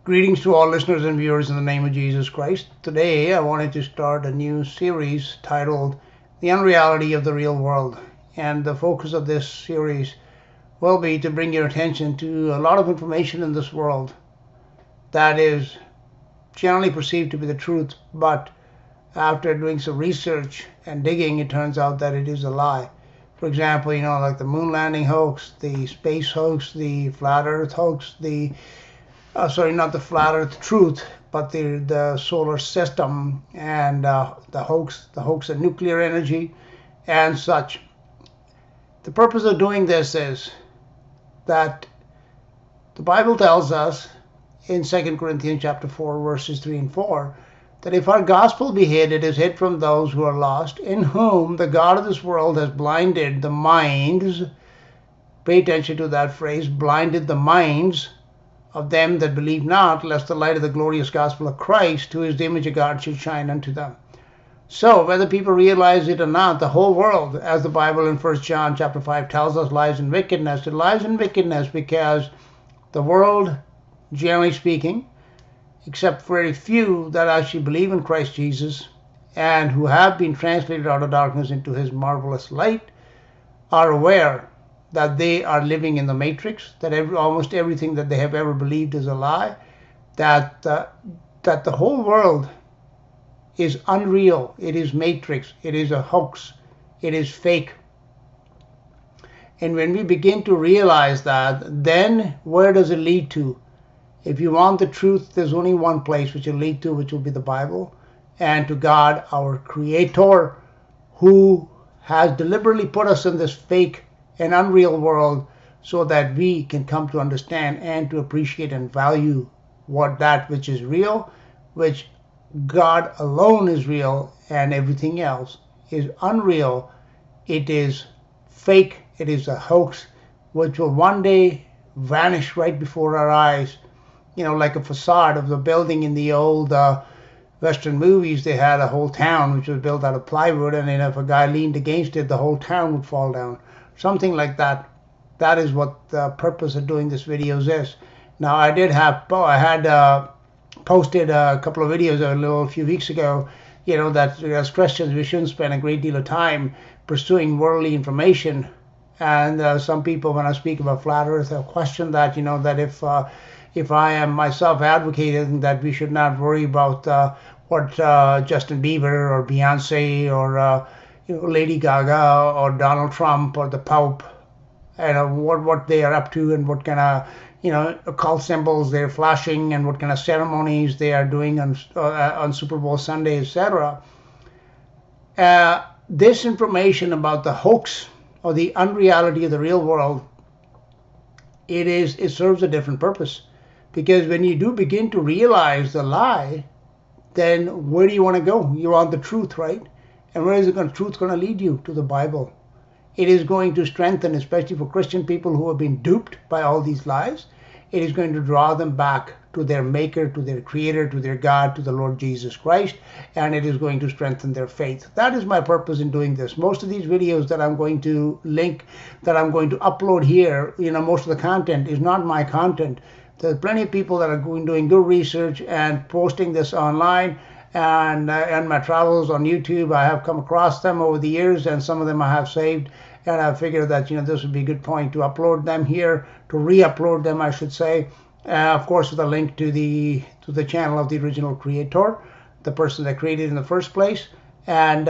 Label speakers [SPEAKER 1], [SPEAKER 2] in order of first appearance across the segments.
[SPEAKER 1] Greetings to all listeners and viewers in the name of Jesus Christ. Today I wanted to start a new series titled The Unreality of the Real World. And the focus of this series will be to bring your attention to a lot of information in this world that is generally perceived to be the truth, but after doing some research and digging, it turns out that it is a lie. For example, like the moon landing hoax, the space hoax, the flat earth hoax, not the flat earth truth, but the solar system, and the hoax of nuclear energy and such. The purpose of doing this is that the Bible tells us in 2 Corinthians chapter 4, verses 3 and 4, that if our gospel be hid, it is hid from those who are lost, in whom the God of this world has blinded the minds. Pay attention to that phrase, blinded the minds of them that believe not, lest the light of the glorious gospel of Christ, who is the image of God, should shine unto them. So, whether people realize it or not, the whole world, as the Bible in 1 John chapter 5 tells us, lies in wickedness. It lies in wickedness because the world, generally speaking, except very few that actually believe in Christ Jesus and who have been translated out of darkness into his marvelous light, are aware that they are living in the matrix, that almost everything that they have ever believed is a lie, that the whole world is unreal, it is matrix, it is a hoax, it is fake. And when we begin to realize that, then where does it lead to? If you want the truth, there's only one place which will lead to, which will be the Bible, and to God, our Creator, who has deliberately put us in this fake and unreal world so that we can come to understand and to appreciate and value that which is real, which God alone is real, and everything else is unreal. It is fake, it is a hoax, which will one day vanish right before our eyes. Like a facade of the building in the old Western movies, they had a whole town which was built out of plywood, and then if a guy leaned against it, the whole town would fall down. Something like that. That is what the purpose of doing this videos is. Now, I had posted a couple of videos a few weeks ago, that as Christians we shouldn't spend a great deal of time pursuing worldly information. And some people, when I speak about flat earth, have questioned that, that if I am myself advocating that we should not worry about what Justin Bieber or Beyonce or Lady Gaga or Donald Trump or the Pope, what they are up to, and what kind of occult symbols they're flashing, and what kind of ceremonies they are doing on Super Bowl Sunday, etc. This information about the hoax or the unreality of the real world, it serves a different purpose. Because when you do begin to realize the lie, then where do you want to go? You want the truth, right? And where is the truth going to lead you? To the Bible. It is going to strengthen, especially for Christian people who have been duped by all these lies. It is going to draw them back to their Maker, to their Creator, to their God, to the Lord Jesus Christ, and it is going to strengthen their faith. That is my purpose in doing this. Most of these videos that I'm going to link, that I'm going to upload here, most of the content is not my content. There's plenty of people that are doing good research and posting this online, and my travels on YouTube, I have come across them over the years, and some of them I have saved, and I figured that this would be a good point to upload them here, to re-upload them, I should say, of course with a link to the channel of the original creator, the person that created it in the first place, and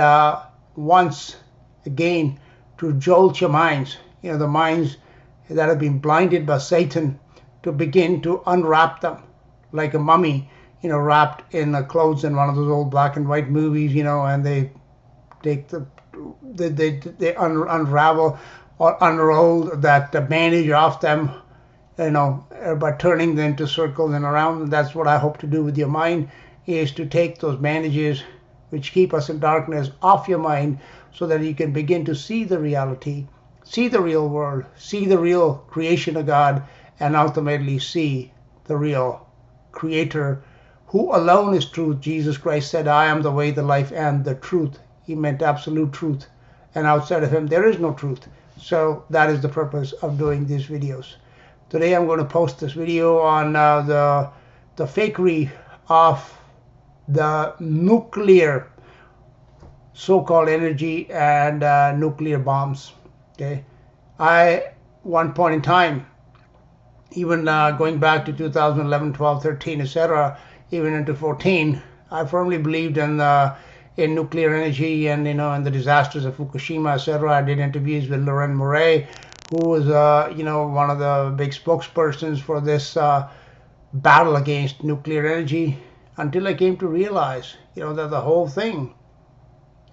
[SPEAKER 1] once again to jolt your minds, the minds that have been blinded by Satan, to begin to unwrap them like a mummy, wrapped in the clothes in one of those old black and white movies, and they take they unravel or unroll that bandage off them, by turning them into circles and around. And that's what I hope to do with your mind, is to take those bandages which keep us in darkness off your mind, so that you can begin to see the reality, see the real world, see the real creation of God, and ultimately see the real Creator, who alone is truth. Jesus Christ said, I am the way, the life, and the truth. He meant absolute truth. And outside of him, there is no truth. So that is the purpose of doing these videos. Today I'm going to post this video on the the fakery of the nuclear so-called energy and nuclear bombs. Okay, one point in time, even going back to 2011, 12, 13, etc., even into 14, I firmly believed in nuclear energy and and the disasters of Fukushima, etc. I did interviews with Laurent Murray, who was one of the big spokespersons for this battle against nuclear energy, until I came to realize that the whole thing,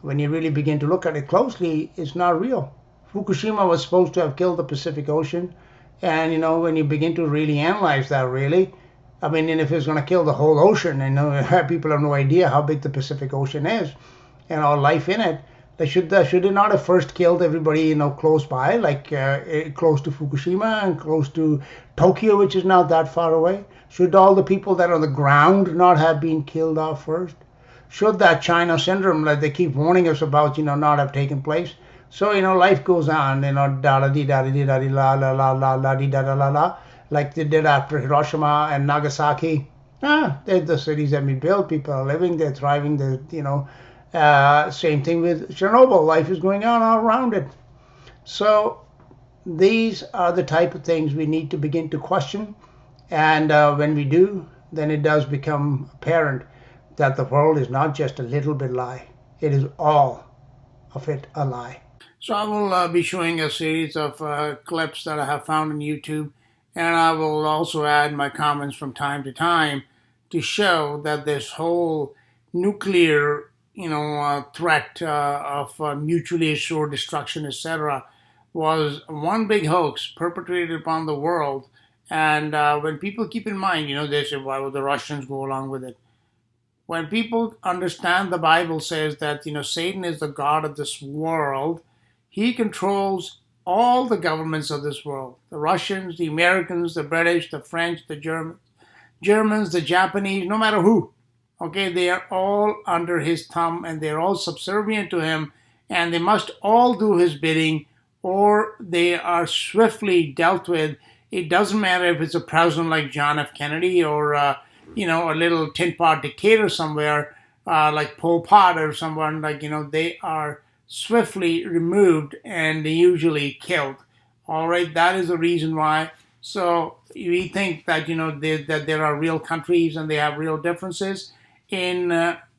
[SPEAKER 1] when you really begin to look at it closely, is not real. Fukushima was supposed to have killed the Pacific Ocean, and when you begin to really analyze that, really, I mean, and if it's going to kill the whole ocean, and people have no idea how big the Pacific Ocean is and all life in it, should it not have first killed everybody close by, like close to Fukushima and close to Tokyo, which is not that far away? Should all the people that are on the ground not have been killed off first? Should that China syndrome that they keep warning us about, not have taken place? So, life goes on, da da dee da dee da dee la la la la la dee da da la la, like they did after Hiroshima and Nagasaki. The cities have been built, people are living, they're thriving, same thing with Chernobyl, life is going on all around it. So these are the type of things we need to begin to question, and when we do, then it does become apparent that the world is not just a little bit lie, it is all of it a lie. So I will be showing a series of clips that I have found on YouTube, and I will also add my comments from time to time to show that this whole nuclear threat of mutually assured destruction, etc., was one big hoax perpetrated upon the world. And when people keep in mind, they say, why would the Russians go along with it? When people understand the Bible says that, Satan is the God of this world, he controls all the governments of this world. The Russians, the Americans, the British, the French, the Germans, the Japanese, no matter who. Okay, they are all under his thumb and they're all subservient to him, and they must all do his bidding or they are swiftly dealt with. It doesn't matter if it's a president like John F. Kennedy or a little tin pot dictator somewhere like Pol Pot or someone, they are swiftly removed and usually killed. All right, that is the reason why. So we think that that there are real countries and they have real differences. In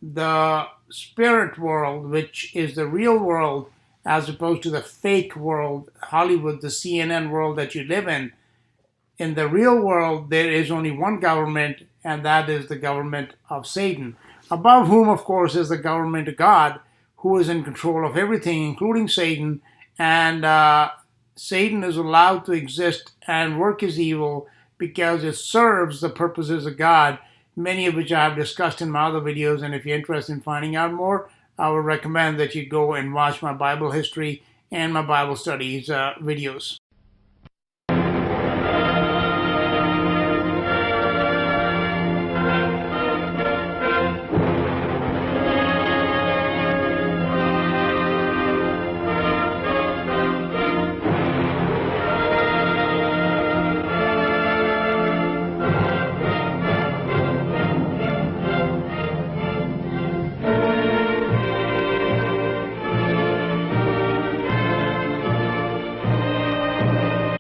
[SPEAKER 1] the spirit world, which is the real world, as opposed to the fake world, Hollywood, the CNN world that you live in the real world, there is only one government, and that is the government of Satan, above whom, of course, is the government of God, who is in control of everything, including Satan. And Satan is allowed to exist and work his evil because it serves the purposes of God, many of which I have discussed in my other videos. And if you're interested in finding out more, I would recommend that you go and watch my Bible history and my Bible studies videos.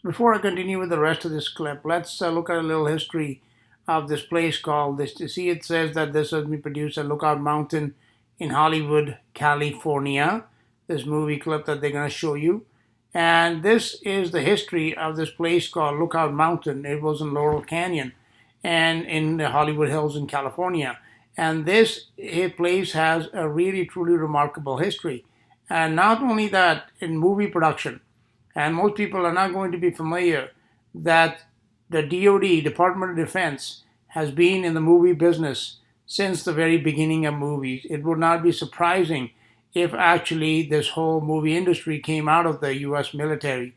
[SPEAKER 1] Before I continue with the rest of this clip, let's look at a little history of this place called this. You see, it says that this has been produced at Lookout Mountain in Hollywood, California. This movie clip that they're going to show you. And this is the history of this place called Lookout Mountain. It was in Laurel Canyon and in the Hollywood Hills in California. And this place has a really, truly remarkable history. And not only that, in movie production, and most people are not going to be familiar that the DoD, Department of Defense, has been in the movie business since the very beginning of movies. It would not be surprising if actually this whole movie industry came out of the U.S. military.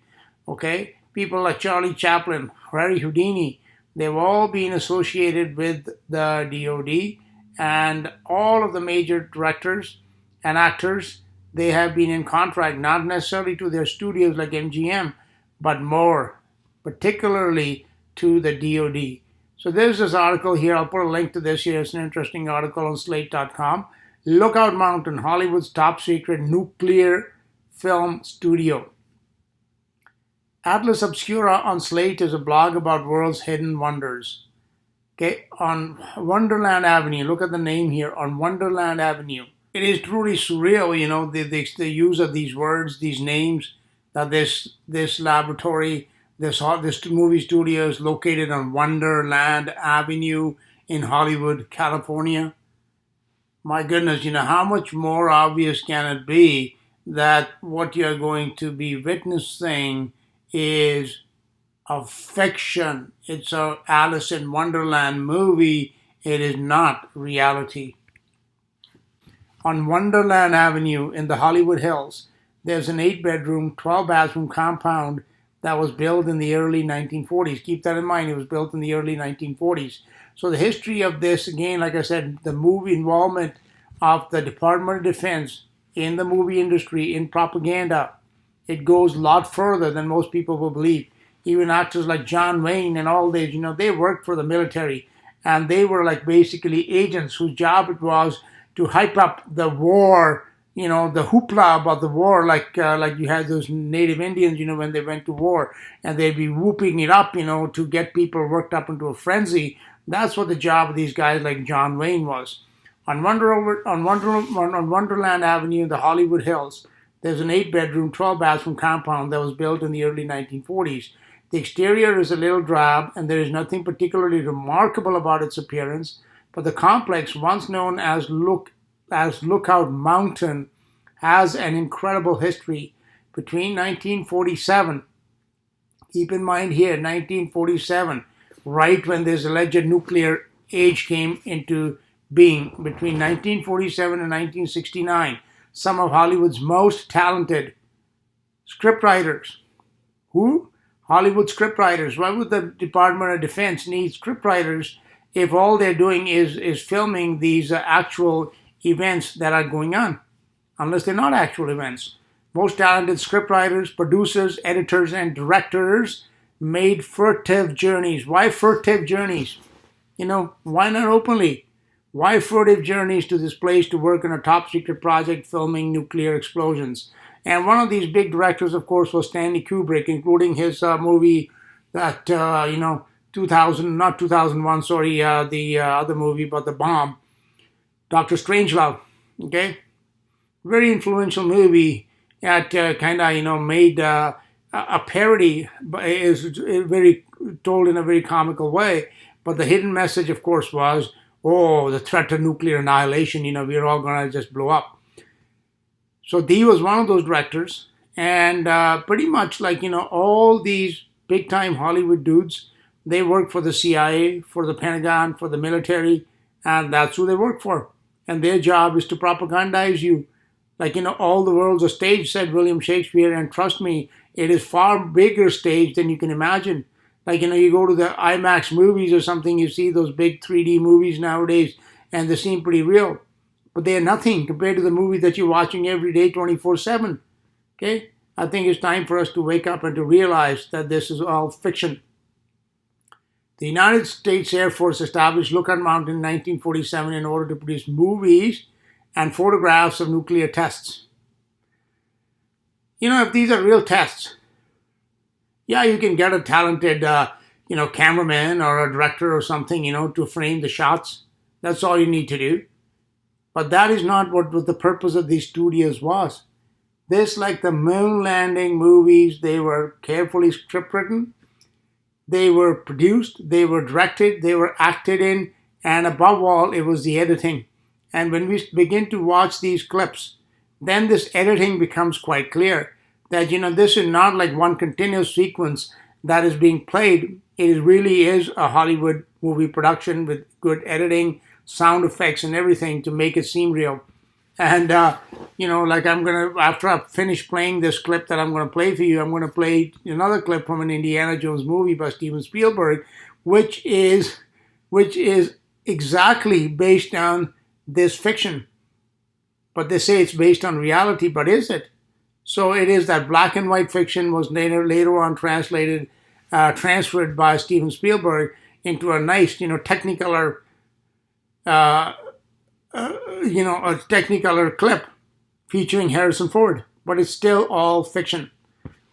[SPEAKER 1] Okay? People like Charlie Chaplin, Harry Houdini, they've all been associated with the DoD, and all of the major directors and actors, they have been in contract, not necessarily to their studios like MGM, but more particularly to the DoD. So there's this article here. I'll put a link to this here. It's an interesting article on slate.com. Lookout Mountain, Hollywood's top secret nuclear film studio. Atlas Obscura on Slate is a blog about world's hidden wonders. Okay, on Wonderland Avenue, look at the name here, on Wonderland Avenue. It is truly surreal, the use of these words, these names, that this laboratory, this movie studio is located on Wonderland Avenue in Hollywood, California. My goodness, how much more obvious can it be that what you're going to be witnessing is a fiction. It's a Alice in Wonderland movie. It is not reality. On Wonderland Avenue in the Hollywood Hills, there's an 8-bedroom, 12-bathroom compound that was built in the early 1940s. Keep that in mind, it was built in the early 1940s. So the history of this, again, like I said, the movie involvement of the Department of Defense in the movie industry, in propaganda, it goes a lot further than most people will believe. Even actors like John Wayne and all these, they worked for the military, and they were like basically agents whose job it was to hype up the war, the hoopla about the war, like you had those native Indians, when they went to war, and they'd be whooping it up, to get people worked up into a frenzy. That's what the job of these guys like John Wayne was. On Wonderland Avenue in the Hollywood Hills, there's an 8-bedroom, 12-bathroom compound that was built in the early 1940s. The exterior is a little drab, and there is nothing particularly remarkable about its appearance, but the complex, once known as Lookout Mountain, has an incredible history. Between 1947, keep in mind here, 1947, right when this alleged nuclear age came into being, between 1947 and 1969, some of Hollywood's most talented scriptwriters. Who? Hollywood scriptwriters. Why would the Department of Defense need scriptwriters if all they're doing is filming these actual events that are going on? Unless they're not actual events. Most talented scriptwriters, producers, editors, and directors made furtive journeys. Why furtive journeys? Why not openly? Why furtive journeys to this place to work on a top secret project filming nuclear explosions? And one of these big directors, of course, was Stanley Kubrick, including his movie that, 2000, not 2001, sorry, the other movie, but the bomb, Dr. Strangelove, okay? Very influential movie that kind of, made a parody, but is very told in a very comical way. But the hidden message, of course, was, the threat of nuclear annihilation, we're all going to just blow up. So he was one of those directors, and pretty much like, all these big-time Hollywood dudes, they work for the CIA, for the Pentagon, for the military, and that's who they work for. And their job is to propagandize you. Like, all the world's a stage, said William Shakespeare, and trust me, it is far bigger stage than you can imagine. Like, you go to the IMAX movies or something, you see those big 3D movies nowadays, and they seem pretty real. But they are nothing compared to the movie that you're watching every day, 24/7. Okay? I think it's time for us to wake up and to realize that this is all fiction. The United States Air Force established Lookout Mountain in 1947 in order to produce movies and photographs of nuclear tests. If these are real tests, yeah, you can get a talented, cameraman or a director or something, to frame the shots. That's all you need to do. But that is not what the purpose of these studios was. This, like the moon landing movies, they were carefully script written. They were produced, they were directed, they were acted in, and above all, it was the editing. And when we begin to watch these clips, then this editing becomes quite clear. That, this is not like one continuous sequence that is being played. It really is a Hollywood movie production with good editing, sound effects, and everything to make it seem real. And, after I finish playing this clip that I'm going to play for you, I'm going to play another clip from an Indiana Jones movie by Steven Spielberg, which is exactly based on this fiction. But they say it's based on reality, but is it? So it is that black and white fiction was later on transferred by Steven Spielberg into a nice, Technicolor, a Technicolor clip featuring Harrison Ford, but it's still all fiction.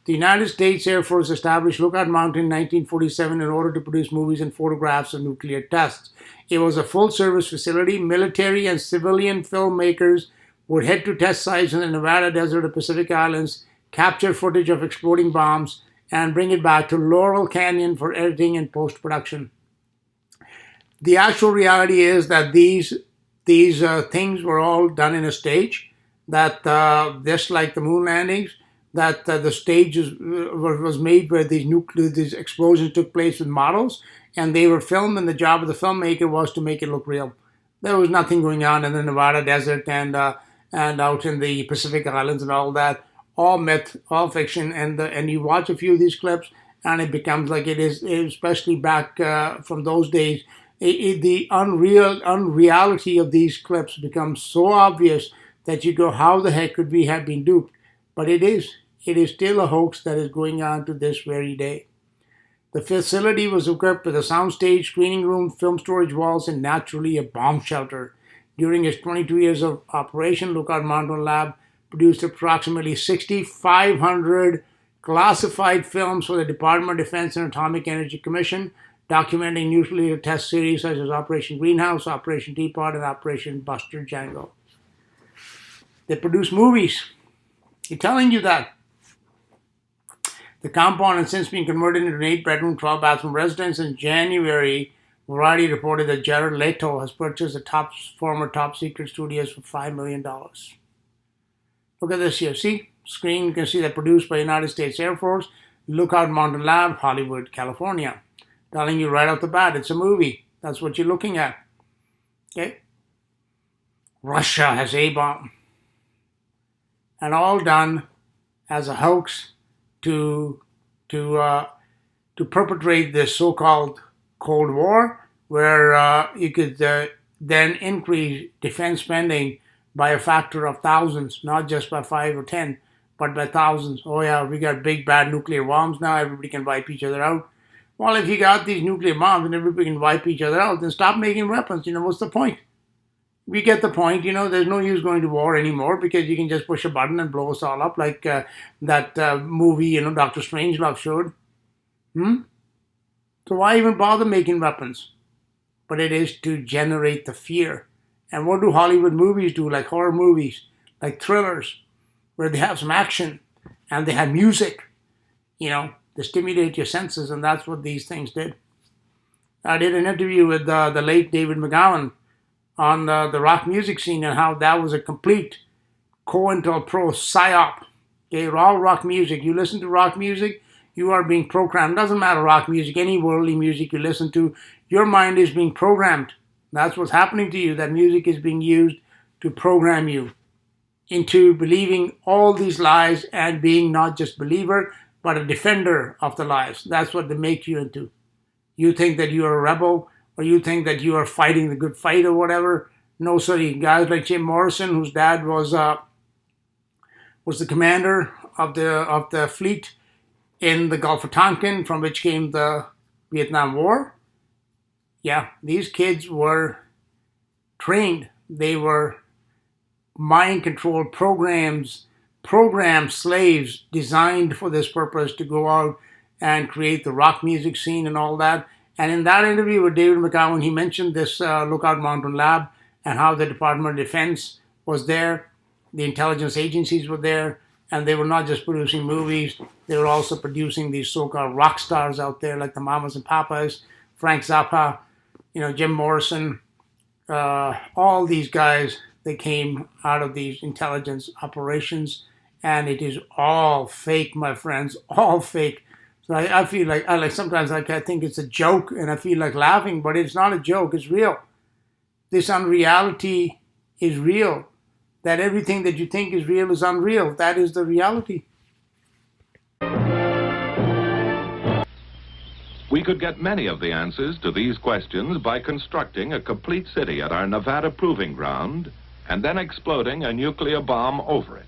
[SPEAKER 1] The United States Air Force established Lookout Mountain in 1947 in order to produce movies and photographs of nuclear tests. It was a full-service facility. Military and civilian filmmakers would head to test sites in the Nevada desert or Pacific Islands, capture footage of exploding bombs, and bring it back to Laurel Canyon for editing and post-production. The actual reality is that these things were all done in a stage, that just like the moon landings, that the stage was made where these explosions took place with models, and they were filmed, and the job of the filmmaker was to make it look real. There was nothing going on in the Nevada desert and out in the Pacific Islands and all that. All myth, all fiction, and you watch a few of these clips, and it becomes like it is, especially back from those days. The unreality of these clips becomes so obvious that you go, how the heck could we have been duped? But it is still a hoax that is going on to this very day. The facility was equipped with a soundstage, screening room, film storage walls, and naturally a bomb shelter. During its 22 years of operation, Lookout Mountain Lab produced approximately 6,500 classified films for the Department of Defense and Atomic Energy Commission, documenting nuclear test series such as Operation Greenhouse, Operation Teapot, and Operation Buster Jangle. They produced movies. They're telling you that. The compound has since been converted into an 8-bedroom, 12-bathroom residence. In January, Variety reported that Jared Leto has purchased the former top secret studios for $5 million. Look at this here. See? Screen, you can see that produced by United States Air Force, Lookout Mountain Lab, Hollywood, California. Telling you right off the bat, it's a movie. That's what you're looking at. Okay? Russia has A-bomb. And all done as a hoax to perpetrate this so-called Cold War, where you could then increase defense spending by a factor of thousands, not just by 5 or 10, but by thousands. Oh yeah, we got big bad nuclear bombs now, everybody can wipe each other out. Well, if you got these nuclear bombs and everybody can wipe each other out, then stop making weapons. What's the point? We get the point. There's no use going to war anymore because you can just push a button and blow us all up like that movie, Dr. Strangelove showed. So why even bother making weapons? But it is to generate the fear. And what do Hollywood movies do, like horror movies, like thrillers, where they have some action and they have music, to stimulate your senses, and that's what these things did. I did an interview with the late David McGowan on the rock music scene and how that was a complete COINTELPRO psyop. Okay, all rock music. You listen to rock music, you are being programmed. Doesn't matter rock music, any worldly music you listen to, your mind is being programmed. That's what's happening to you. That music is being used to program you into believing all these lies and being not just a believer, but a defender of the lies. That's what they make you into. You think that you are a rebel, or you think that you are fighting the good fight or whatever. No, sorry. Guys like Jim Morrison, whose dad was the commander of the fleet in the Gulf of Tonkin, from which came the Vietnam War. Yeah, these kids were trained. They were mind control programmed slaves designed for this purpose, to go out and create the rock music scene and all that. And in that interview with David McGowan, he mentioned this Lookout Mountain Lab and how the Department of Defense was there, the intelligence agencies were there, and they were not just producing movies, they were also producing these so-called rock stars out there like the Mamas and Papas, Frank Zappa, Jim Morrison, all these guys. They came out of these intelligence operations, and it is all fake, my friends, all fake. So I feel like sometimes I think it's a joke, and I feel like laughing, but it's not a joke, it's real. This unreality is real. That everything that you think is real is unreal. That is the reality.
[SPEAKER 2] We could get many of the answers to these questions by constructing a complete city at our Nevada proving ground and then exploding a nuclear bomb over it.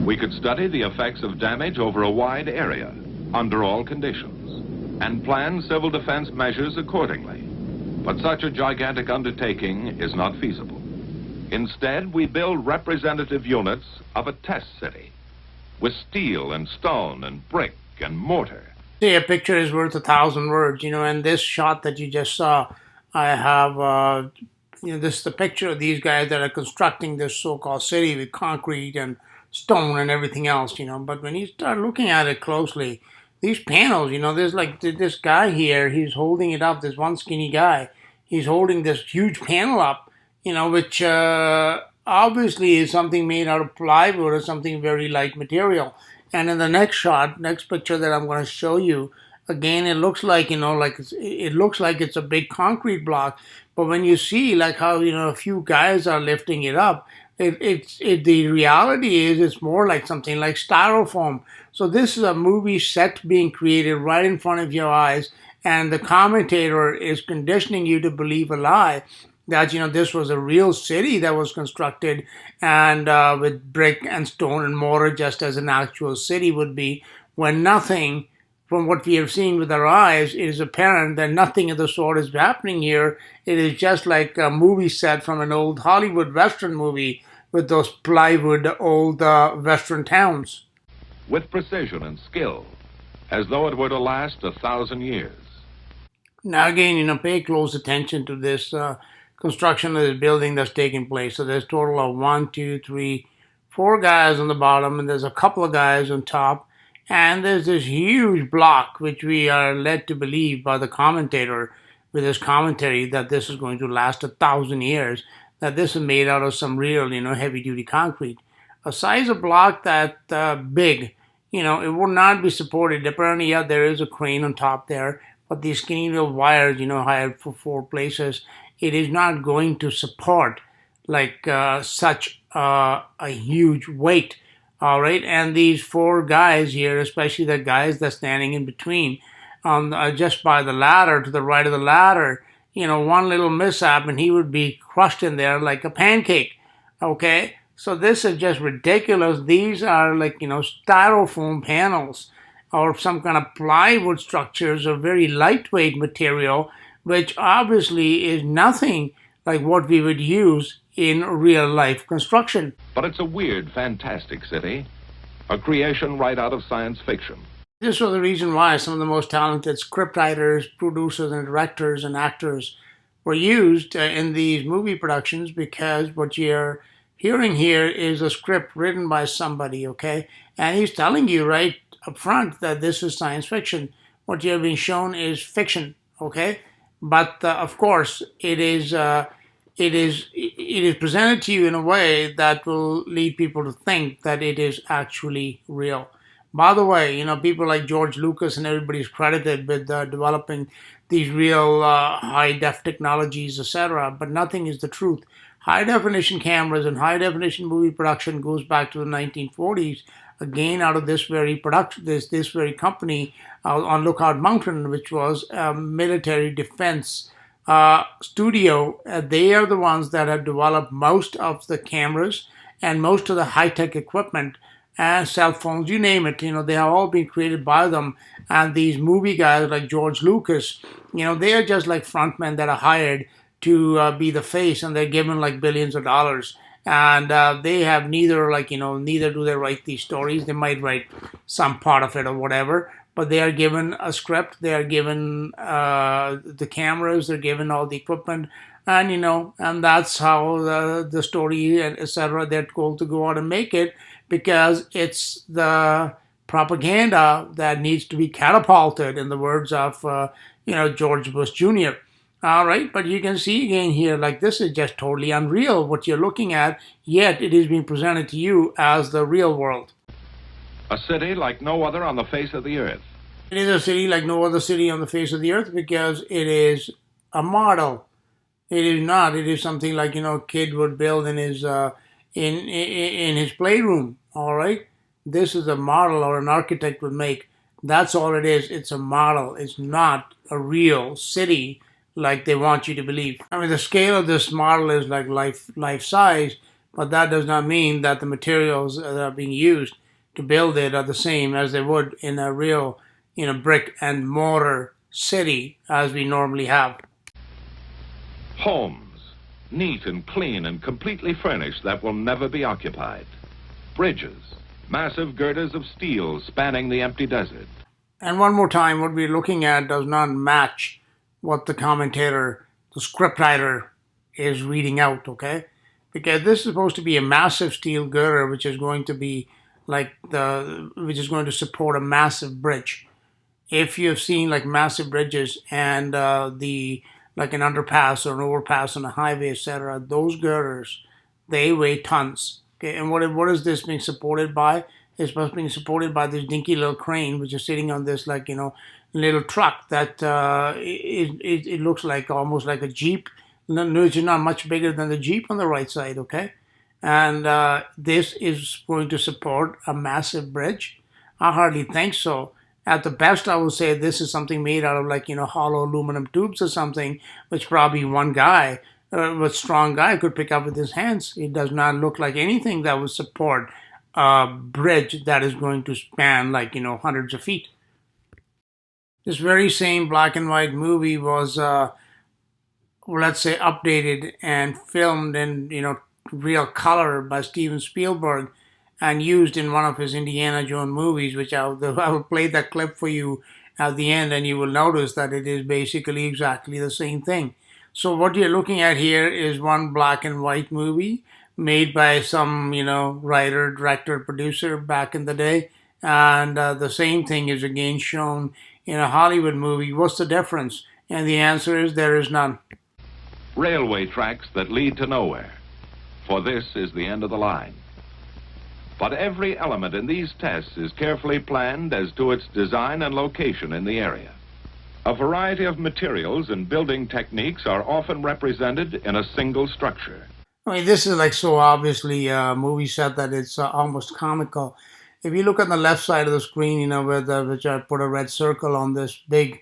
[SPEAKER 2] We could study the effects of damage over a wide area, under all conditions, and plan civil defense measures accordingly. But such a gigantic undertaking is not feasible. Instead, we build representative units of a test city, with steel and stone and brick and mortar.
[SPEAKER 1] See, a picture is worth 1,000 words, and this shot that you just saw, I have, this is the picture of these guys that are constructing this so-called city with concrete and stone and everything else, But when you start looking at it closely, these panels, there's like this guy here, he's holding it up, this one skinny guy, he's holding this huge panel up, which obviously is something made out of plywood or something very light material. And in the next shot, next picture that I'm going to show you, again, it looks like, it looks like it's a big concrete block. But when you see like how, a few guys are lifting it up, the reality is it's more like something like styrofoam. So this is a movie set being created right in front of your eyes. And the commentator is conditioning you to believe a lie that this was a real city that was constructed and with brick and stone and mortar, just as an actual city would be, when nothing from what we have seen with our eyes, it is apparent that nothing of the sort is happening here. It is just like a movie set from an old Hollywood Western movie with those plywood old Western towns.
[SPEAKER 2] With precision and skill, as though it were to last 1,000 years.
[SPEAKER 1] Now again, pay close attention to this construction of this building that's taking place. So there's a total of 1, 2, 3, 4 guys on the bottom, and there's a couple of guys on top. And there's this huge block, which we are led to believe by the commentator with his commentary that this is going to last 1,000 years, that this is made out of some real, heavy-duty concrete. A size of block that big, it will not be supported. Apparently, yeah, there is a crane on top there, but these skinny little wires, hired for 4 places, it is not going to support like such a huge weight. All right, and these 4 guys here, especially the guys that's standing in between, just by the ladder, to the right of the ladder, one little mishap and he would be crushed in there like a pancake. Okay, so this is just ridiculous. These are like, styrofoam panels or some kind of plywood structures of very lightweight material, which obviously is nothing like what we would use in real life construction.
[SPEAKER 2] But it's a weird, fantastic city, a creation right out of science fiction.
[SPEAKER 1] This was the reason why some of the most talented scriptwriters, producers, and directors and actors were used in these movie productions, because what you're hearing here is a script written by somebody, okay? And he's telling you right up front that this is science fiction. What you're being shown is fiction, okay? But of course, it is presented to you in a way that will lead people to think that it is actually real. By the way, people like George Lucas and everybody's credited with developing these real high-def technologies, etc., but nothing is the truth. High-definition cameras and high-definition movie production goes back to the 1940s, again out of this very production, this very company on Lookout Mountain, which was a military defense studio. They are the ones that have developed most of the cameras and most of the high-tech equipment and cell phones, you name it. They have all been created by them. And these movie guys like George Lucas, they are just like frontmen that are hired to be the face, and they're given like billions of dollars. And they have neither do they write these stories. They might write some part of it or whatever, but they are given a script, they are given the cameras, they're given all the equipment, and and that's how the story, etc., they're told to go out and make it, because it's the propaganda that needs to be catapulted, in the words of George Bush Jr. All right, but you can see again here, like, this is just totally unreal what you're looking at, yet it is being presented to you as the real world.
[SPEAKER 2] A city like no other on the face of the earth.
[SPEAKER 1] It is a city like no other city on the face of the earth, because it is a model. It is not. It is something like a kid would build in his in his playroom. All right, this is a model, or an architect would make. That's all it is. It's a model. It's not a real city like they want you to believe. I mean, the scale of this model is like life size, but that does not mean that the materials that are being used to build it are the same as they would in a real, brick and mortar city as we normally have.
[SPEAKER 2] Homes, neat and clean and completely furnished, that will never be occupied. Bridges, massive girders of steel spanning the empty desert.
[SPEAKER 1] And one more time, what we're looking at does not match what the commentator, the scriptwriter, is reading out, okay? Because this is supposed to be a massive steel girder, which is going to be which is going to support a massive bridge. If you've seen like massive bridges and like an underpass or an overpass on a highway, etc., those girders, they weigh tons. Okay, and what is this being supported by? It's being supported by this dinky little crane, which is sitting on this little truck that it looks like almost like a Jeep. No, it's not much bigger than the Jeep on the right side. Okay, and this is going to support a massive bridge. I hardly think so. At the best, I would say this is something made out of hollow aluminum tubes or something, which probably one guy, a strong guy, could pick up with his hands. It does not look like anything that would support a bridge that is going to span hundreds of feet. This very same black and white movie was, let's say, updated and filmed in real color by Steven Spielberg and used in one of his Indiana Jones movies, which I will play that clip for you at the end, and you will notice that it is basically exactly the same thing. So what you're looking at here is one black and white movie made by some, writer, director, producer back in the day. And the same thing is again shown in a Hollywood movie. What's the difference? And the answer is there is none.
[SPEAKER 2] Railway tracks that lead to nowhere. For this is the end of the line. But every element in these tests is carefully planned as to its design and location in the area. A variety of materials and building techniques are often represented in a single structure.
[SPEAKER 1] I mean, this is so obviously a movie set that it's almost comical. If you look on the left side of the screen, which I put a red circle on this big,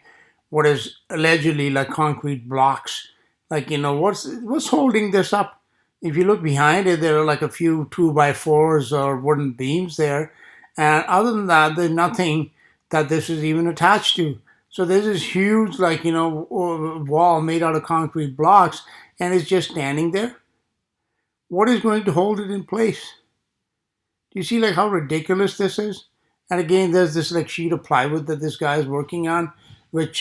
[SPEAKER 1] what is allegedly like concrete blocks. What's holding this up? If you look behind it, there are like a few 2x4s or wooden beams there. And other than that, there's nothing that this is even attached to. So there's this huge, wall made out of concrete blocks, and it's just standing there. What is going to hold it in place? Do you see how ridiculous this is? And again, there's this sheet of plywood that this guy is working on, which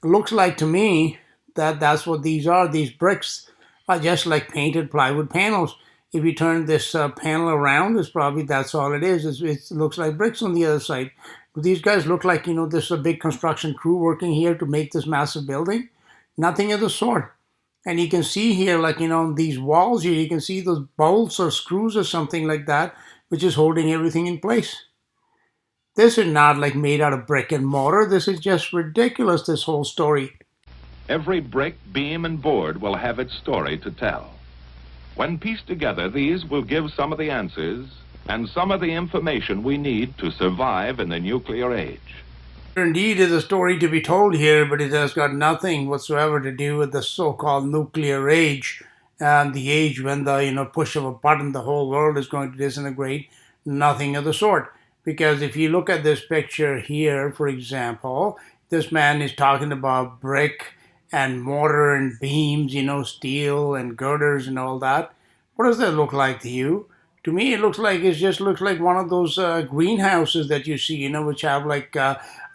[SPEAKER 1] looks like to me that that's what these are. These bricks are just like painted plywood panels. If you turn this panel around, that's all it is. It looks like bricks on the other side. These guys look like, this is a big construction crew working here to make this massive building. Nothing of the sort. And you can see here, these walls here, you can see those bolts or screws or something like that, which is holding everything in place. This is not made out of brick and mortar. This is just ridiculous, this whole story.
[SPEAKER 2] Every brick, beam, and board will have its story to tell. When pieced together, these will give some of the answers and some of the information we need to survive in the nuclear age.
[SPEAKER 1] There indeed is a story to be told here, but it has got nothing whatsoever to do with the so-called nuclear age and the age when the push of a button the whole world is going to disintegrate. Nothing of the sort. Because if you look at this picture here, for example, this man is talking about brick and mortar and beams, steel and girders and all that. What does that look like to you? To me, it looks like one of those greenhouses that you see, which have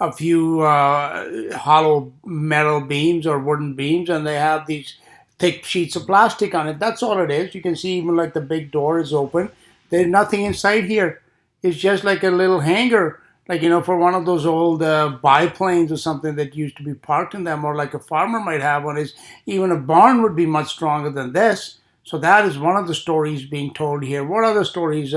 [SPEAKER 1] a few hollow metal beams or wooden beams, and they have these thick sheets of plastic on it. That's all it is. You can see even the big door is open. There's nothing inside here. It's just like a little hangar, for one of those old biplanes or something that used to be parked in them, or like a farmer might have one. Even a barn would be much stronger than this. So that is one of the stories being told here. What other stories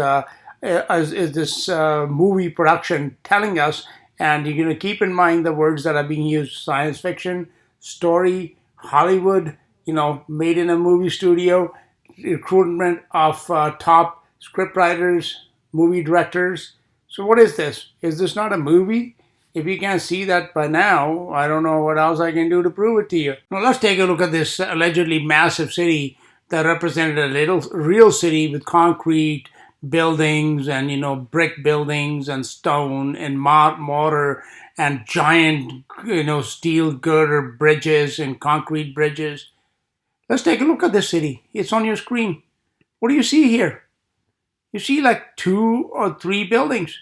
[SPEAKER 1] is this movie production telling us? And you're going to keep in mind the words that are being used: science fiction, story, Hollywood, made in a movie studio, recruitment of top scriptwriters, movie directors. So what is this? Is this not a movie? If you can't see that by now, I don't know what else I can do to prove it to you. Now let's take a look at this allegedly massive city that represented a little real city with concrete buildings and brick buildings and stone and mortar and giant steel girder bridges and concrete bridges. Let's take a look at this city. It's on your screen. What do you see here? You see like 2 or 3 buildings.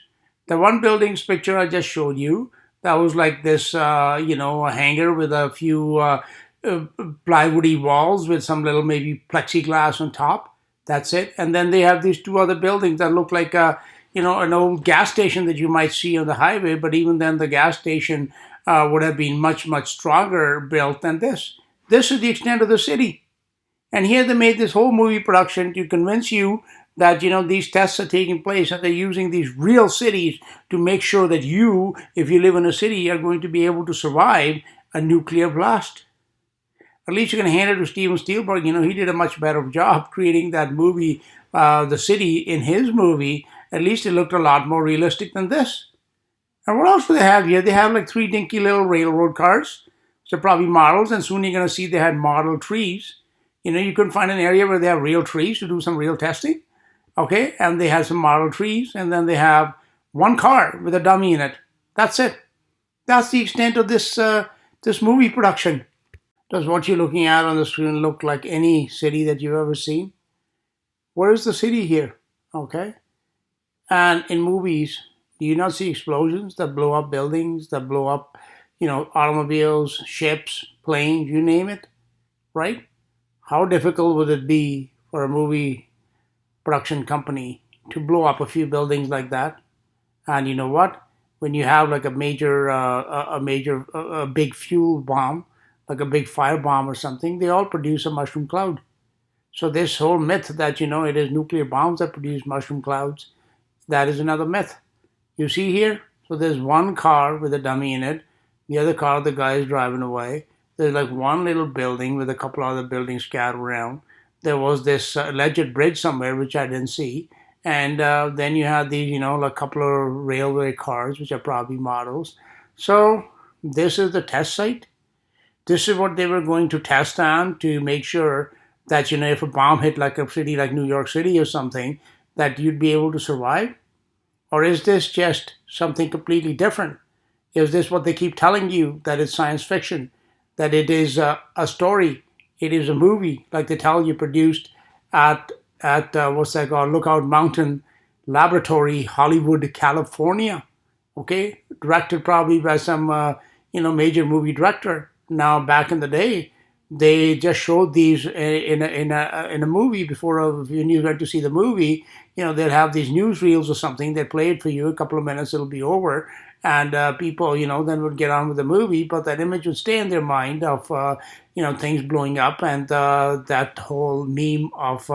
[SPEAKER 1] The one building's picture I just showed you, that was like this, a hangar with a few plywoody walls with some little maybe plexiglass on top. That's it. And then they have these 2 other buildings that look like an old gas station that you might see on the highway. But even then, the gas station would have been much, much stronger built than this. This is the extent of the city. And here they made this whole movie production to convince you that these tests are taking place and they're using these real cities to make sure that you, if you live in a city, are going to be able to survive a nuclear blast. At least you can hand it to Steven Spielberg. He did a much better job creating that movie, The City, in his movie. At least it looked a lot more realistic than this. And what else do they have here? They have like 3 dinky little railroad cars. So probably models, and soon you're going to see they had model trees. You couldn't find an area where they have real trees to do some real testing. Okay, and they have some model trees, and then they have 1 car with a dummy in it. That's it. That's the extent of this movie production. Does what you're looking at on the screen look like any city that you've ever seen? Where is the city here? Okay. And in movies, do you not see explosions that blow up buildings, that blow up, automobiles, ships, planes, you name it, right? How difficult would it be for a movie production company to blow up a few buildings like that? And you know what? When you have like a big fuel bomb, like a big fire bomb or something, they all produce a mushroom cloud. So this whole myth that, it is nuclear bombs that produce mushroom clouds, that is another myth. You see here? So there's 1 car with a dummy in it. The other car, the guy is driving away. There's like 1 little building with a couple other buildings scattered around. There was this alleged bridge somewhere, which I didn't see. And then you had these, a couple of railway cars, which are probably models. So this is the test site. This is what they were going to test on to make sure that, if a bomb hit like a city like New York City or something, that you'd be able to survive? Or is this just something completely different? Is this what they keep telling you, that it's science fiction, that it is a story, it is a movie, like they tell you, produced at what's that called, Lookout Mountain Laboratory, Hollywood, California? Okay, directed probably by some major movie director. Now, back in the day, they just showed these in a movie before. When you went to see the movie, they'd have these newsreels or something. They'd play it for you, a couple of minutes, it'll be over, and people, then would get on with the movie. But that image would stay in their mind of things blowing up, and that whole meme of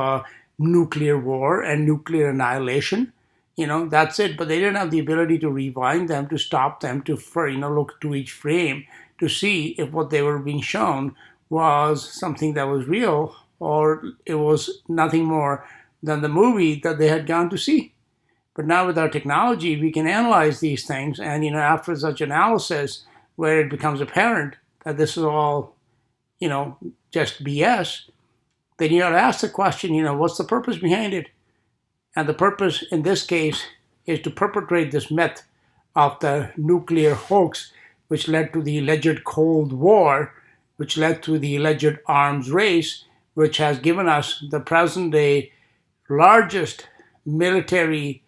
[SPEAKER 1] nuclear war and nuclear annihilation. That's it. But they didn't have the ability to rewind them, to stop them, to look to each frame to see if what they were being shown was something that was real, or it was nothing more than the movie that they had gone to see. But now with our technology, we can analyze these things, and after such analysis, where it becomes apparent that this is all, just BS, then you got to ask the question, what's the purpose behind it? And the purpose in this case is to perpetrate this myth of the nuclear hoax, which led to the alleged Cold War, which led to the alleged arms race, which has given us the present day largest military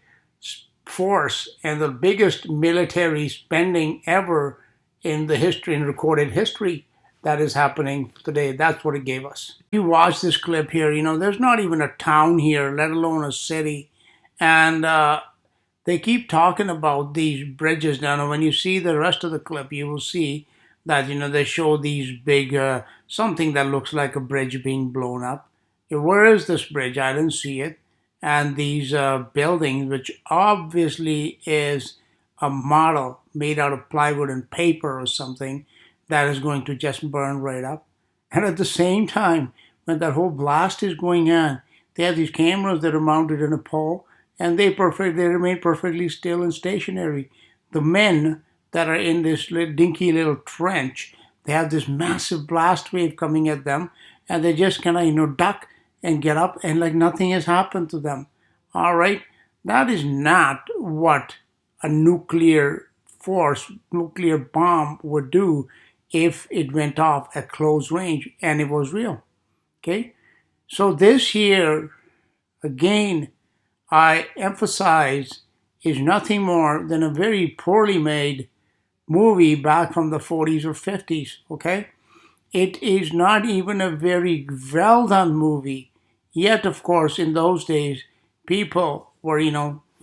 [SPEAKER 1] force and the biggest military spending ever in the history, in recorded history, that is happening today. That's what it gave us. You watch this clip here, there's not even a town here, let alone a city. And they keep talking about these bridges now. And when you see the rest of the clip, you will see that, they show these big, something that looks like a bridge being blown up. Where is this bridge? I didn't see it. And these buildings, which obviously is a model made out of plywood and paper or something, that is going to just burn right up. And at the same time, when that whole blast is going on, they have these cameras that are mounted in a pole, and they remain perfectly still and stationary. The men that are in this dinky little trench, they have this massive blast wave coming at them, and they just kind of, duck and get up and like nothing has happened to them. All right, that is not what a nuclear bomb would do if it went off at close range and it was real. Okay, so this here, again, I emphasize, is nothing more than a very poorly made movie back from the 40s or 50s. Okay, it is not even a very well done movie. Yet, of course, in those days, people were,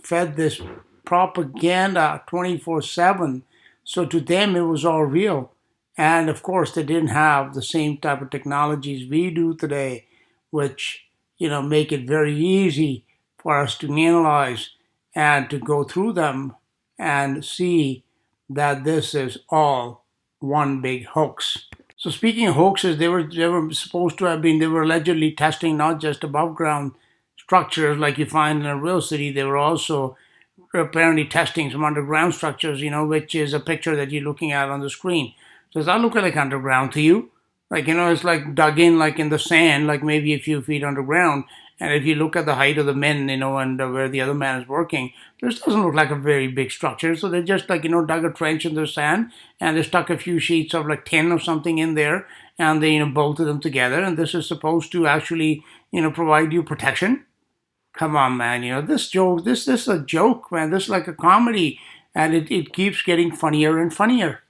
[SPEAKER 1] fed this propaganda 24/7. So to them, it was all real. And of course, they didn't have the same type of technologies we do today, which, make it very easy for us to analyze and to go through them and see that this is all one big hoax. So speaking of hoaxes, they were supposed to have been, they were allegedly testing not just above ground structures like you find in a real city. They were also apparently testing some underground structures, which is a picture that you're looking at on the screen. Does that look like underground to you? Like, it's like dug in, like in the sand, like maybe a few feet underground. And if you look at the height of the men, and where the other man is working, this doesn't look like a very big structure. So they just like, dug a trench in the sand and they stuck a few sheets of like tin or something in there and they, bolted them together. And this is supposed to actually, provide you protection. Come on, man. This is a joke, man. This is like a comedy and it keeps getting funnier and funnier.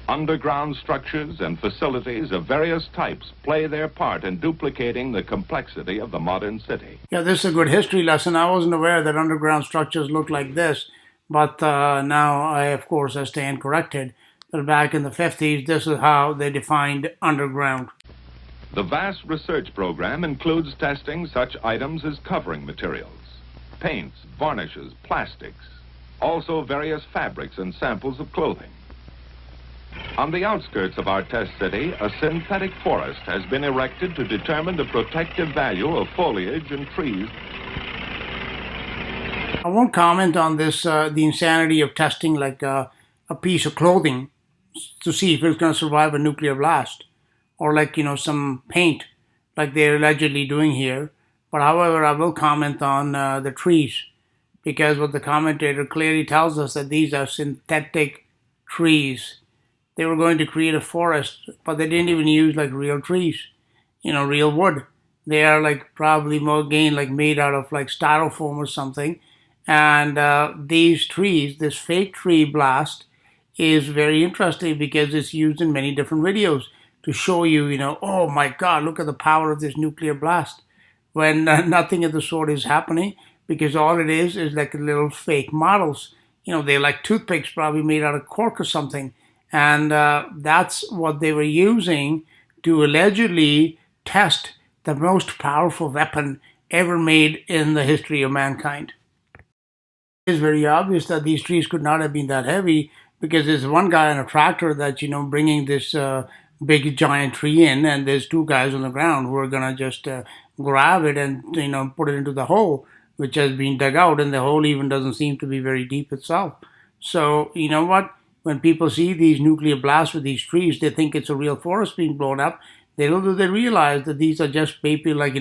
[SPEAKER 2] Underground structures and facilities of various types play their part in duplicating the complexity of the modern city.
[SPEAKER 1] Yeah, this is a good history lesson. I wasn't aware that underground structures look like this, but now of course, I stand corrected. But back in the 50s, this is how they defined underground.
[SPEAKER 2] The vast research program includes testing such items as covering materials, paints, varnishes, plastics, also various fabrics and samples of clothing. On the outskirts of our test city, a synthetic forest has been erected to determine the protective value of foliage and trees.
[SPEAKER 1] I won't comment on this, the insanity of testing like a piece of clothing to see if it's going to survive a nuclear blast, or like, some paint like they're allegedly doing here. But however, I will comment on the trees, because what the commentator clearly tells us that these are synthetic trees. They were going to create a forest, but they didn't even use like real trees, real wood. They are like probably more again like made out of like styrofoam or something. And these trees, this fake tree blast, is very interesting because it's used in many different videos to show you, oh my God, look at the power of this nuclear blast, when nothing of the sort is happening, because all it is like little fake models. They're like toothpicks, probably made out of cork or something. And that's what they were using to allegedly test the most powerful weapon ever made in the history of mankind. It is very obvious that these trees could not have been that heavy, because there's one guy on a tractor that's, bringing this big giant tree in, and there's two guys on the ground who are going to just grab it and, put it into the hole, which has been dug out, and the hole even doesn't seem to be very deep itself. So, you know what? When people see these nuclear blasts with these trees, they think it's a real forest being blown up. Little do they realize that these are just maybe like,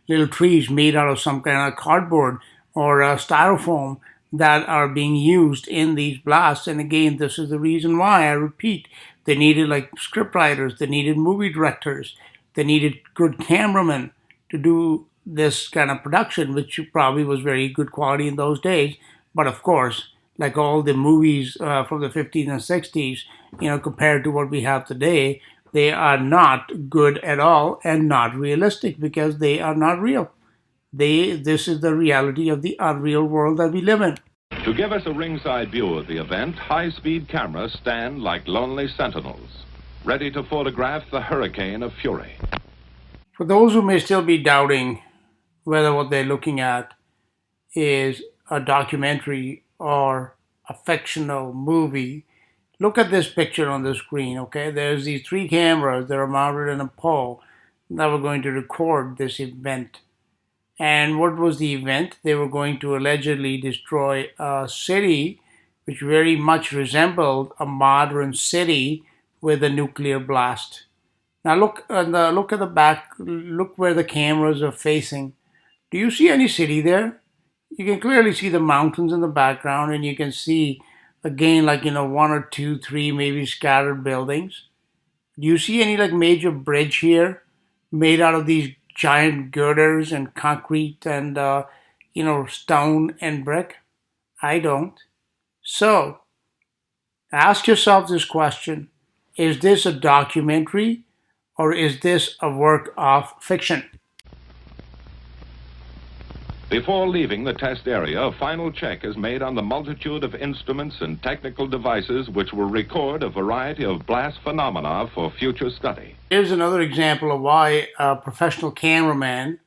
[SPEAKER 1] little trees made out of some kind of cardboard or styrofoam that are being used in these blasts. And again, this is the reason why, I repeat, they needed like script writers, they needed movie directors, they needed good cameramen to do this kind of production, which probably was very good quality in those days. But of course, like all the movies from the 50s and 60s, compared to what we have today, they are not good at all and not realistic, because they are not real. This is the reality of the unreal world that we live in.
[SPEAKER 2] To give us a ringside view of the event, high-speed cameras stand like lonely sentinels, ready to photograph the hurricane of fury.
[SPEAKER 1] For those who may still be doubting whether what they're looking at is a documentary or a fictional movie, look at this picture on the screen, okay? There's these three cameras that are mounted in a pole that were going to record this event. And what was the event? They were going to allegedly destroy a city which very much resembled a modern city with a nuclear blast. Now look at the back. Look where the cameras are facing. Do you see any city there? You can clearly see the mountains in the background, and you can see again, like, one or two, three, maybe scattered buildings. Do you see any like major bridge here made out of these giant girders and concrete and stone and brick? I don't. So ask yourself this question: is this a documentary or is this a work of fiction?
[SPEAKER 2] Before leaving the test area, a final check is made on the multitude of instruments and technical devices which will record a variety of blast phenomena for future study.
[SPEAKER 1] Here's another example of why a professional cameraman,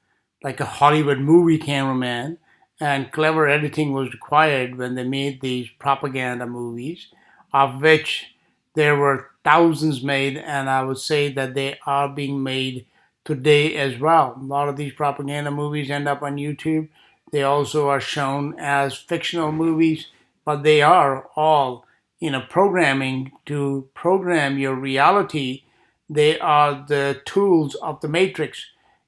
[SPEAKER 1] like a Hollywood movie cameraman, and clever editing was required when they made these propaganda movies, of which there were thousands made, and I would say that they are being made today as well. A lot of these propaganda movies end up on YouTube. They also are shown as fictional movies, but they are all, programming to program your reality. They are the tools of the Matrix.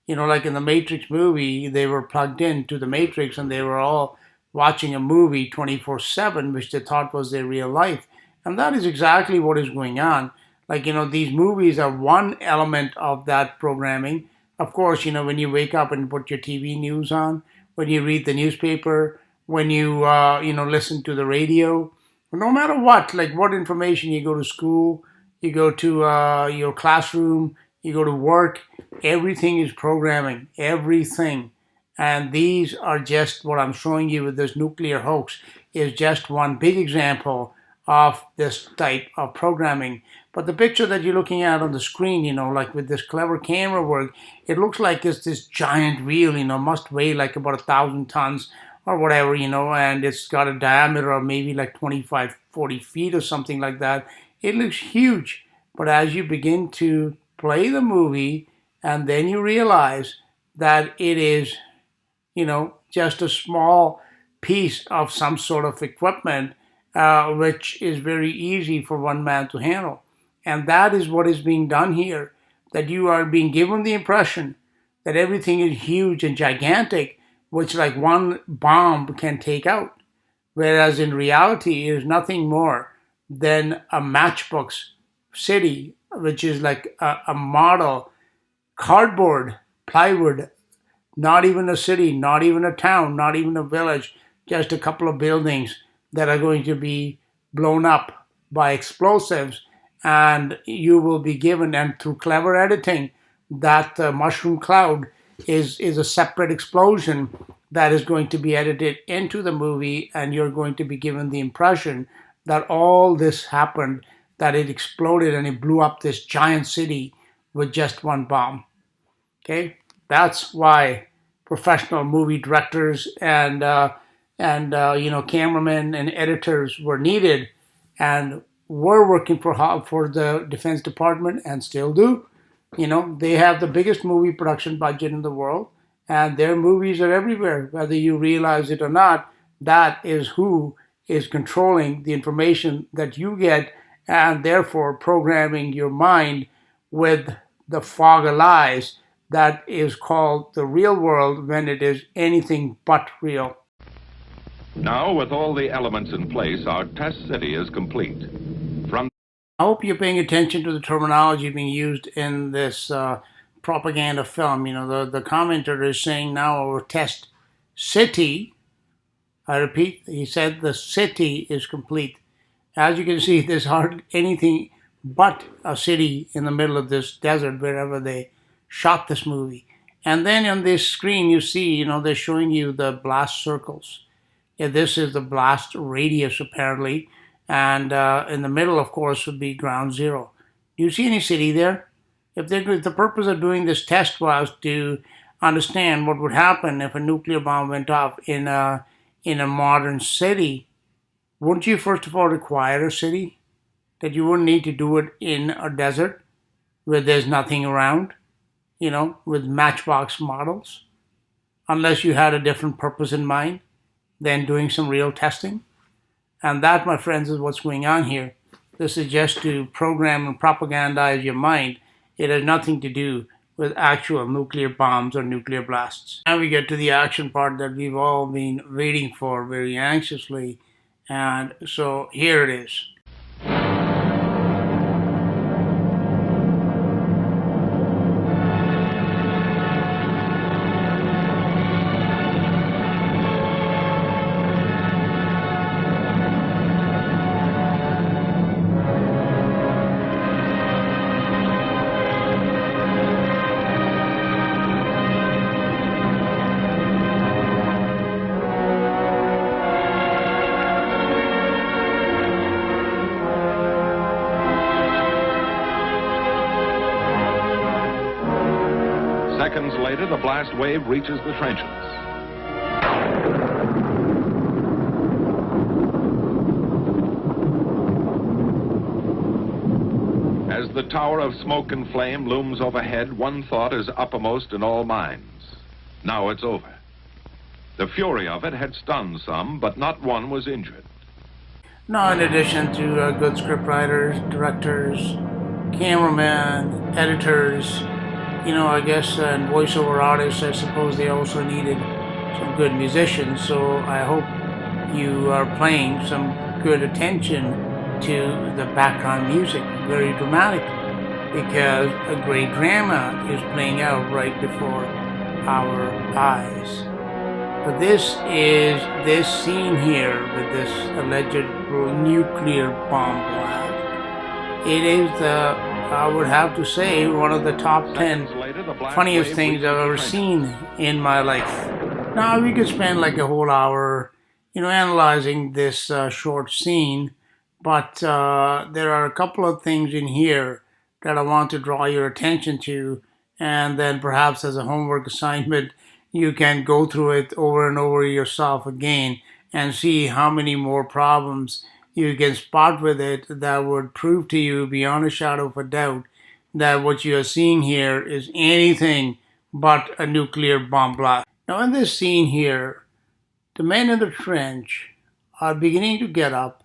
[SPEAKER 1] Like in the Matrix movie, they were plugged into the Matrix and they were all watching a movie 24/7, which they thought was their real life. And that is exactly what is going on. Like, these movies are one element of that programming. Of course, when you wake up and put your TV news on, when you read the newspaper, when you, listen to the radio, no matter what, like what information, you go to school, you go to your classroom, you go to work, everything is programming, everything. And these are just what I'm showing you with this nuclear hoax is just one big example of this type of programming. But the picture that you're looking at on the screen, like with this clever camera work, it looks like it's this giant wheel, must weigh like about 1,000 tons or whatever, and it's got a diameter of maybe like 25, 40 feet or something like that. It looks huge. But as you begin to play the movie, and then you realize that it is, just a small piece of some sort of equipment, which is very easy for one man to handle. And that is what is being done here, that you are being given the impression that everything is huge and gigantic, which like one bomb can take out. Whereas in reality, it is nothing more than a matchbox city, which is like a model cardboard, plywood, not even a city, not even a town, not even a village, just a couple of buildings that are going to be blown up by explosives. And you will be given, and through clever editing, that mushroom cloud is a separate explosion that is going to be edited into the movie, and you're going to be given the impression that all this happened, that it exploded and it blew up this giant city with just one bomb. Okay, that's why professional movie directors and cameramen and editors were needed, and were working for the Defense Department and still do. They have the biggest movie production budget in the world, and their movies are everywhere, whether you realize it or not. That is who is controlling the information that you get, and therefore programming your mind with the fog of lies that is called the real world, when it is anything but real.
[SPEAKER 2] Now, with all the elements in place, our test city is complete.
[SPEAKER 1] I hope you're paying attention to the terminology being used in this propaganda film. The commenter is saying now our test city. I repeat, he said the city is complete. As you can see, there's hardly anything but a city in the middle of this desert wherever they shot this movie. And then on this screen, you see, they're showing you the blast circles. Yeah, this is the blast radius, apparently. And in the middle, of course, would be ground zero. Do you see any city there? If the purpose of doing this test was to understand what would happen if a nuclear bomb went off in a modern city, wouldn't you first of all require a city? That you wouldn't need to do it in a desert where there's nothing around, with matchbox models, unless you had a different purpose in mind than doing some real testing. And that, my friends, is what's going on here. This is just to program and propagandize your mind. It has nothing to do with actual nuclear bombs or nuclear blasts. Now we get to the action part that we've all been waiting for very anxiously. And so here it is.
[SPEAKER 2] Seconds later, the blast wave reaches the trenches. As the tower of smoke and flame looms overhead, one thought is uppermost in all minds. Now it's over. The fury of it had stunned some, but not one was injured.
[SPEAKER 1] Now, in addition to good scriptwriters, directors, cameramen, editors, I guess, and voiceover artists, I suppose they also needed some good musicians. So I hope you are paying some good attention to the background music, very dramatic, because a great drama is playing out right before our eyes. But this scene here with this alleged nuclear bomb blast. It is I would have to say, one of the top 10 funniest things I've ever seen in my life. Now, we could spend like a whole hour, analyzing this short scene, but there are a couple of things in here that I want to draw your attention to, and then perhaps as a homework assignment, you can go through it over and over yourself again and see how many more problems you can spot with it that would prove to you beyond a shadow of a doubt that what you are seeing here is anything but a nuclear bomb blast. Now, in this scene here, the men in the trench are beginning to get up,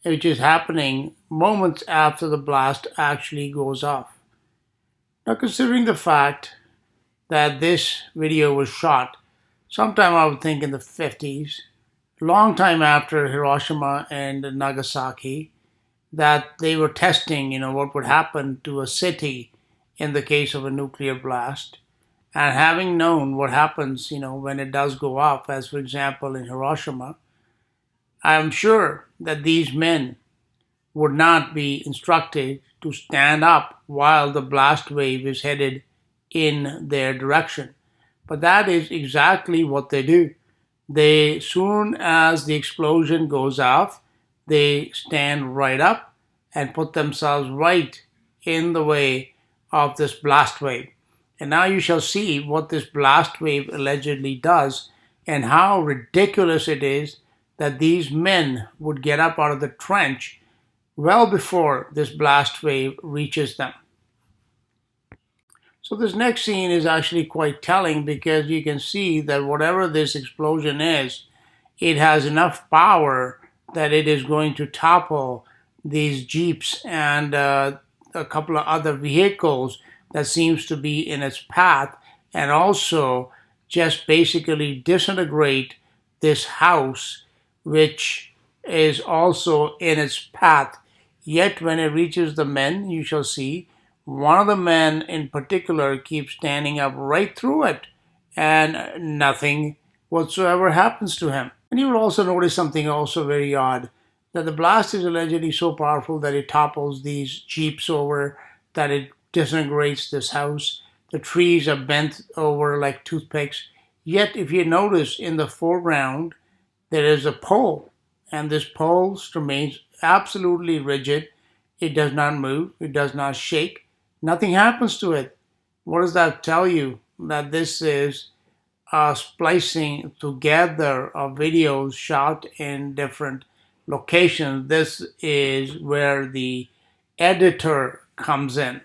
[SPEAKER 1] which is happening moments after the blast actually goes off. Now, considering the fact that this video was shot sometime, I would think, in the 50s, long time after Hiroshima and Nagasaki, that they were testing, what would happen to a city in the case of a nuclear blast. And having known what happens, when it does go off, as for example in Hiroshima, I'm sure that these men would not be instructed to stand up while the blast wave is headed in their direction. But that is exactly what they do. They, soon as the explosion goes off, they stand right up and put themselves right in the way of this blast wave. And now you shall see what this blast wave allegedly does and how ridiculous it is that these men would get up out of the trench well before this blast wave reaches them. So this next scene is actually quite telling, because you can see that whatever this explosion is, it has enough power that it is going to topple these jeeps and a couple of other vehicles that seems to be in its path, and also just basically disintegrate this house, which is also in its path. Yet when it reaches the men, you shall see, one of the men in particular keeps standing up right through it, and nothing whatsoever happens to him. And you will also notice something also very odd, that the blast is allegedly so powerful that it topples these jeeps over, that it disintegrates this house. The trees are bent over like toothpicks. Yet if you notice in the foreground, there is a pole, and this pole remains absolutely rigid. It does not move, it does not shake. Nothing happens to it. What does that tell you? That this is a splicing together of videos shot in different locations. This is where the editor comes in.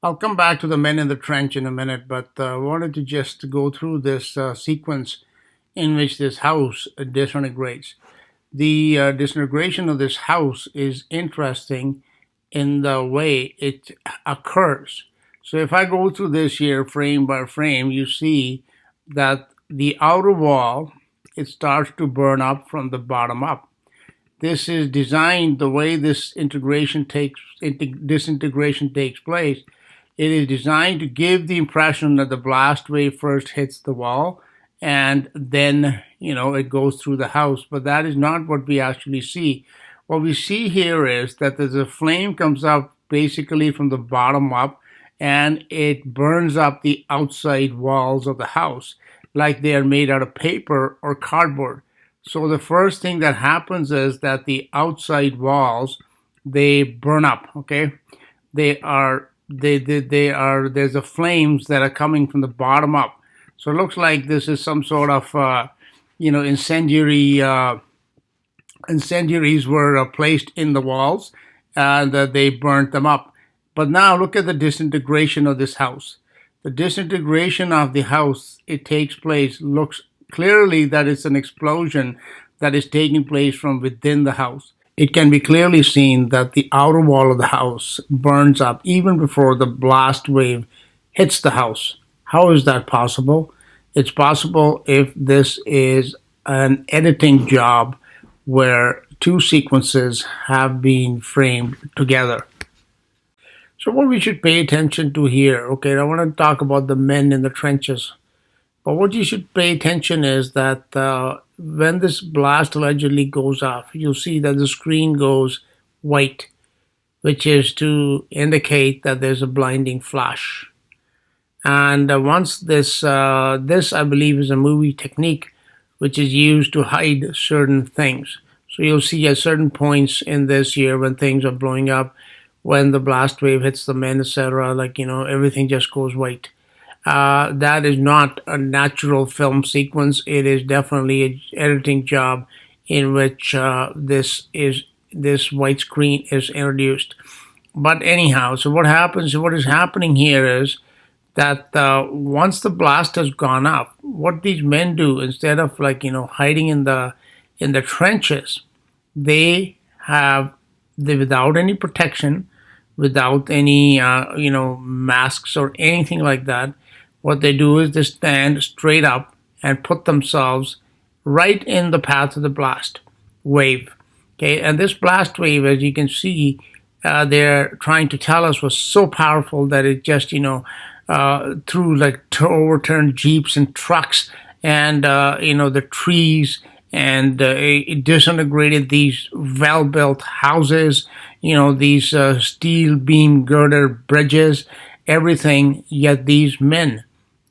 [SPEAKER 1] I'll come back to the men in the trench in a minute, but I wanted to just go through this sequence in which this house disintegrates. The disintegration of this house is interesting in the way it occurs. So if I go through this here frame by frame, you see that the outer wall, it starts to burn up from the bottom up. This is designed the way this disintegration takes place. It is designed to give the impression that the blast wave first hits the wall and then, it goes through the house. But that is not what we actually see. What we see here is that there's a flame comes up basically from the bottom up, and it burns up the outside walls of the house like they are made out of paper or cardboard. So the first thing that happens is that the outside walls, they burn up, okay? They are there's the flames that are coming from the bottom up. So it looks like this is some sort of incendiaries were placed in the walls, and they burnt them up. But now look at the disintegration of this house. The disintegration of the house, it takes place, looks clearly that it's an explosion that is taking place from within the house. It can be clearly seen that the outer wall of the house burns up even before the blast wave hits the house. How is that possible? It's possible if this is an editing job where two sequences have been framed together. So what we should pay attention to here, okay, I want to talk about the men in the trenches. But what you should pay attention is that when this blast allegedly goes off, you'll see that the screen goes white, which is to indicate that there's a blinding flash. And once this I believe is a movie technique which is used to hide certain things. So you'll see at certain points in this year when things are blowing up, when the blast wave hits the men, etc., everything just goes white. That is not a natural film sequence. It is definitely an editing job in which this white screen is introduced. But anyhow, so what is happening here is that once the blast has gone up, what these men do, instead of hiding in the trenches, without any protection, without any masks or anything like that, what they do is they stand straight up and put themselves right in the path of the blast wave. Okay, and this blast wave, as you can see, they're trying to tell us was so powerful that it just through overturned jeeps and trucks and the trees, and it disintegrated these well-built houses, these steel beam girder bridges, everything. Yet these men,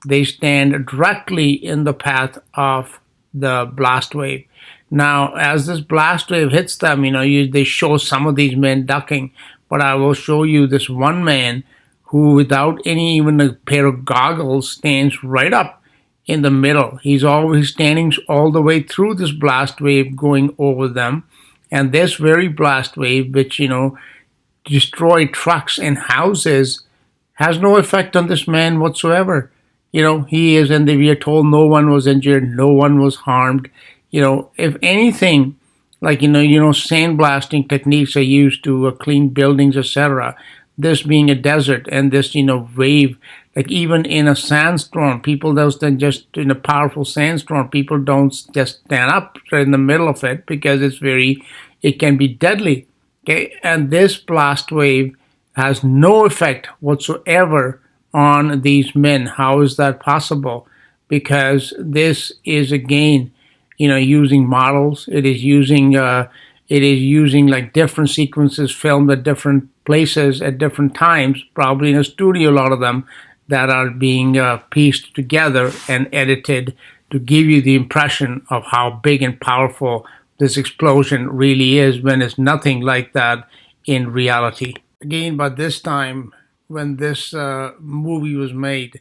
[SPEAKER 1] they stand directly in the path of the blast wave. Now, as this blast wave hits them, they show some of these men ducking, but I will show you this one man who, without even a pair of goggles, stands right up in the middle. He's always standing all the way through this blast wave going over them. And this very blast wave, which, destroyed trucks and houses, has no effect on this man whatsoever. He is, and we are told no one was injured, no one was harmed. If anything, sandblasting techniques are used to clean buildings, etc. This being a desert, and this, wave, even in a sandstorm, people don't just, in a powerful sandstorm, people don't just stand up right in the middle of it because it can be deadly. Okay, and this blast wave has no effect whatsoever on these men. How is that possible? Because this is, again, using models. It is using different sequences filmed at different places at different times, probably in a studio, a lot of them, that are being pieced together and edited to give you the impression of how big and powerful this explosion really is, when it's nothing like that in reality. Again, by this time, when this movie was made,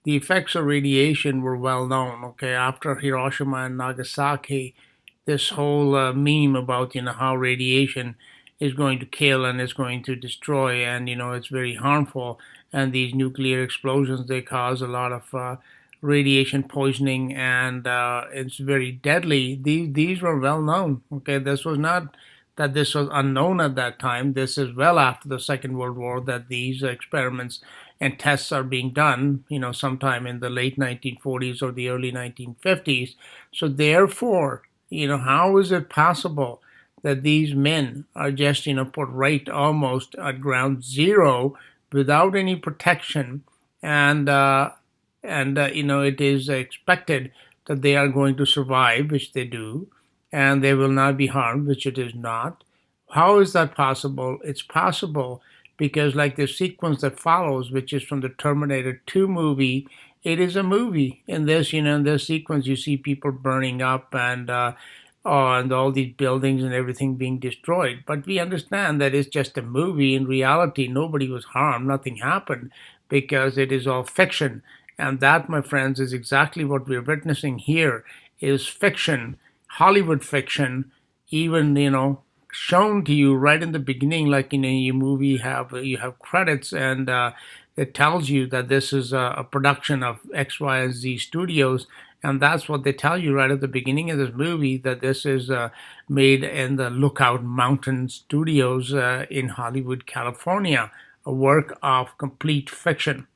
[SPEAKER 1] the effects of radiation were well known. Okay, after Hiroshima and Nagasaki, this whole meme about how radiation is going to kill and is going to destroy, and it's very harmful, and these nuclear explosions, they cause a lot of radiation poisoning, and it's very deadly. These were well known. Okay, this was not that this was unknown at that time. This is well after the Second World War that these experiments and tests are being done, sometime in the late 1940s or the early 1950s. So therefore, how is it possible that these men are just, put right almost at ground zero without any protection, and it is expected that they are going to survive, which they do, and they will not be harmed, which it is not. How is that possible? It's possible because, like the sequence that follows, which is from the Terminator 2 movie, it is a movie. In this, in this sequence, you see people burning up and all these buildings and everything being destroyed. But we understand that it's just a movie. In reality, nobody was harmed, nothing happened, because it is all fiction. And that, my friends, is exactly what we're witnessing here, is fiction, Hollywood fiction, even, shown to you right in the beginning, like in a movie, you have credits, and it tells you that this is a production of X, Y, and Z Studios. And that's what they tell you right at the beginning of this movie, that this is made in the Lookout Mountain Studios in Hollywood, California, a work of complete fiction.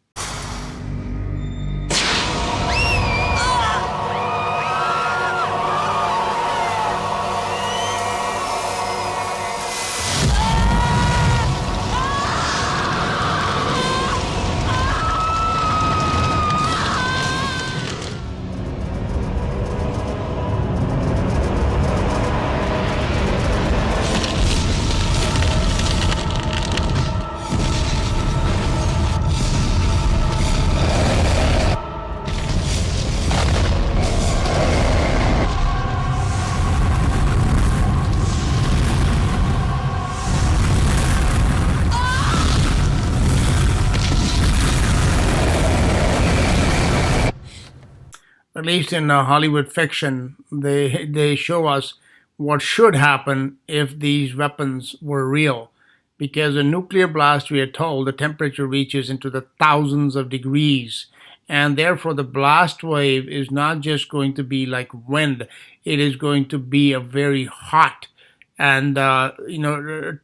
[SPEAKER 1] At least in Hollywood fiction, they show us what should happen if these weapons were real. Because a nuclear blast, we are told, the temperature reaches into the thousands of degrees. And therefore, the blast wave is not just going to be like wind, it is going to be a very hot, and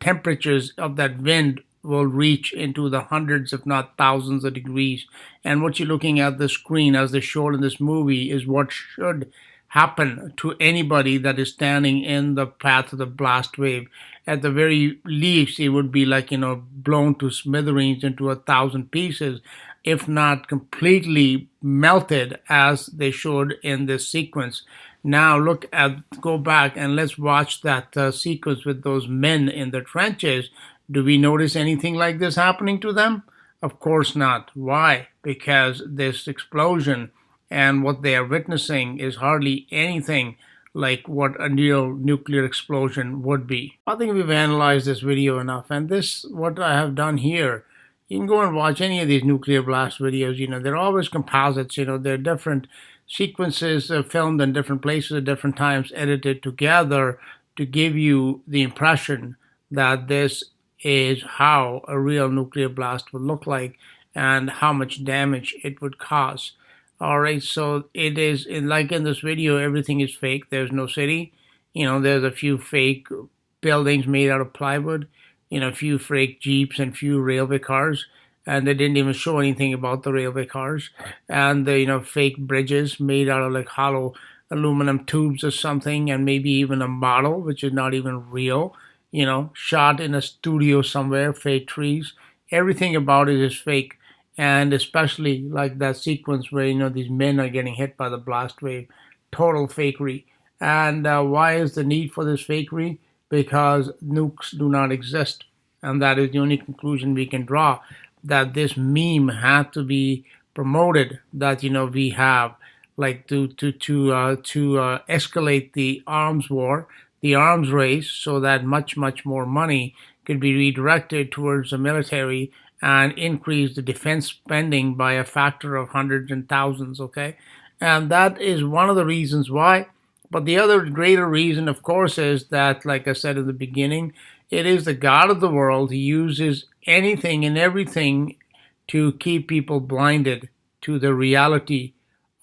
[SPEAKER 1] temperatures of that wind will reach into the hundreds, if not thousands, of degrees. And what you're looking at the screen, as they showed in this movie, is what should happen to anybody that is standing in the path of the blast wave. At the very least, it would be like, blown to smithereens into 1,000 pieces, if not completely melted, as they showed in this sequence. Now go back and let's watch that sequence with those men in the trenches. Do we notice anything like this happening to them? Of course not. Why? Because this explosion and what they are witnessing is hardly anything like what a real nuclear explosion would be. I think we've analyzed this video enough, and what I have done here, you can go and watch any of these nuclear blast videos. They're always composites. They're different sequences filmed in different places at different times, edited together to give you the impression that this is how a real nuclear blast would look like and how much damage it would cause. All right, so it is like in this video, everything is fake. There's no city. There's a few fake buildings made out of plywood, a few fake jeeps and few railway cars, and they didn't even show anything about the railway cars, and the fake bridges made out of like hollow aluminum tubes or something, and maybe even a model which is not even real, shot in a studio somewhere, fake trees. Everything about it is fake. And especially like that sequence where, these men are getting hit by the blast wave, total fakery. And why is the need for this fakery? Because nukes do not exist. And that is the only conclusion we can draw, that this meme had to be promoted, that, we have like to escalate the arms war, the arms race, so that much, much more money could be redirected towards the military and increase the defense spending by a factor of hundreds and thousands, okay? And that is one of the reasons why. But the other greater reason, of course, is that, like I said in the beginning, it is the God of the world. He uses anything and everything to keep people blinded to the reality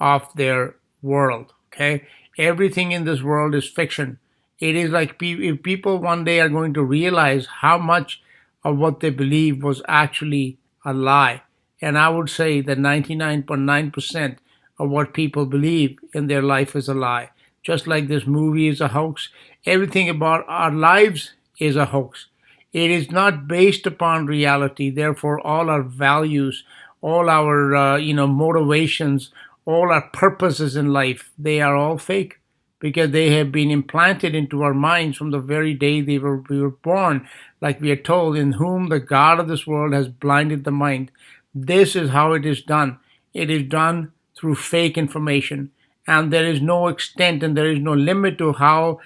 [SPEAKER 1] of their world, okay? Everything in this world is fiction. It is like if people one day are going to realize how much of what they believe was actually a lie. And I would say that 99.9% of what people believe in their life is a lie. Just like this movie is a hoax, everything about our lives is a hoax. It is not based upon reality. Therefore, all our values, all our motivations, all our purposes in life, they are all fake because they have been implanted into our minds from the very day we were born. Like we are told, in whom the God of this world has blinded the mind. This is how it is done. It is done through fake information. And there is no extent and there is no limit to how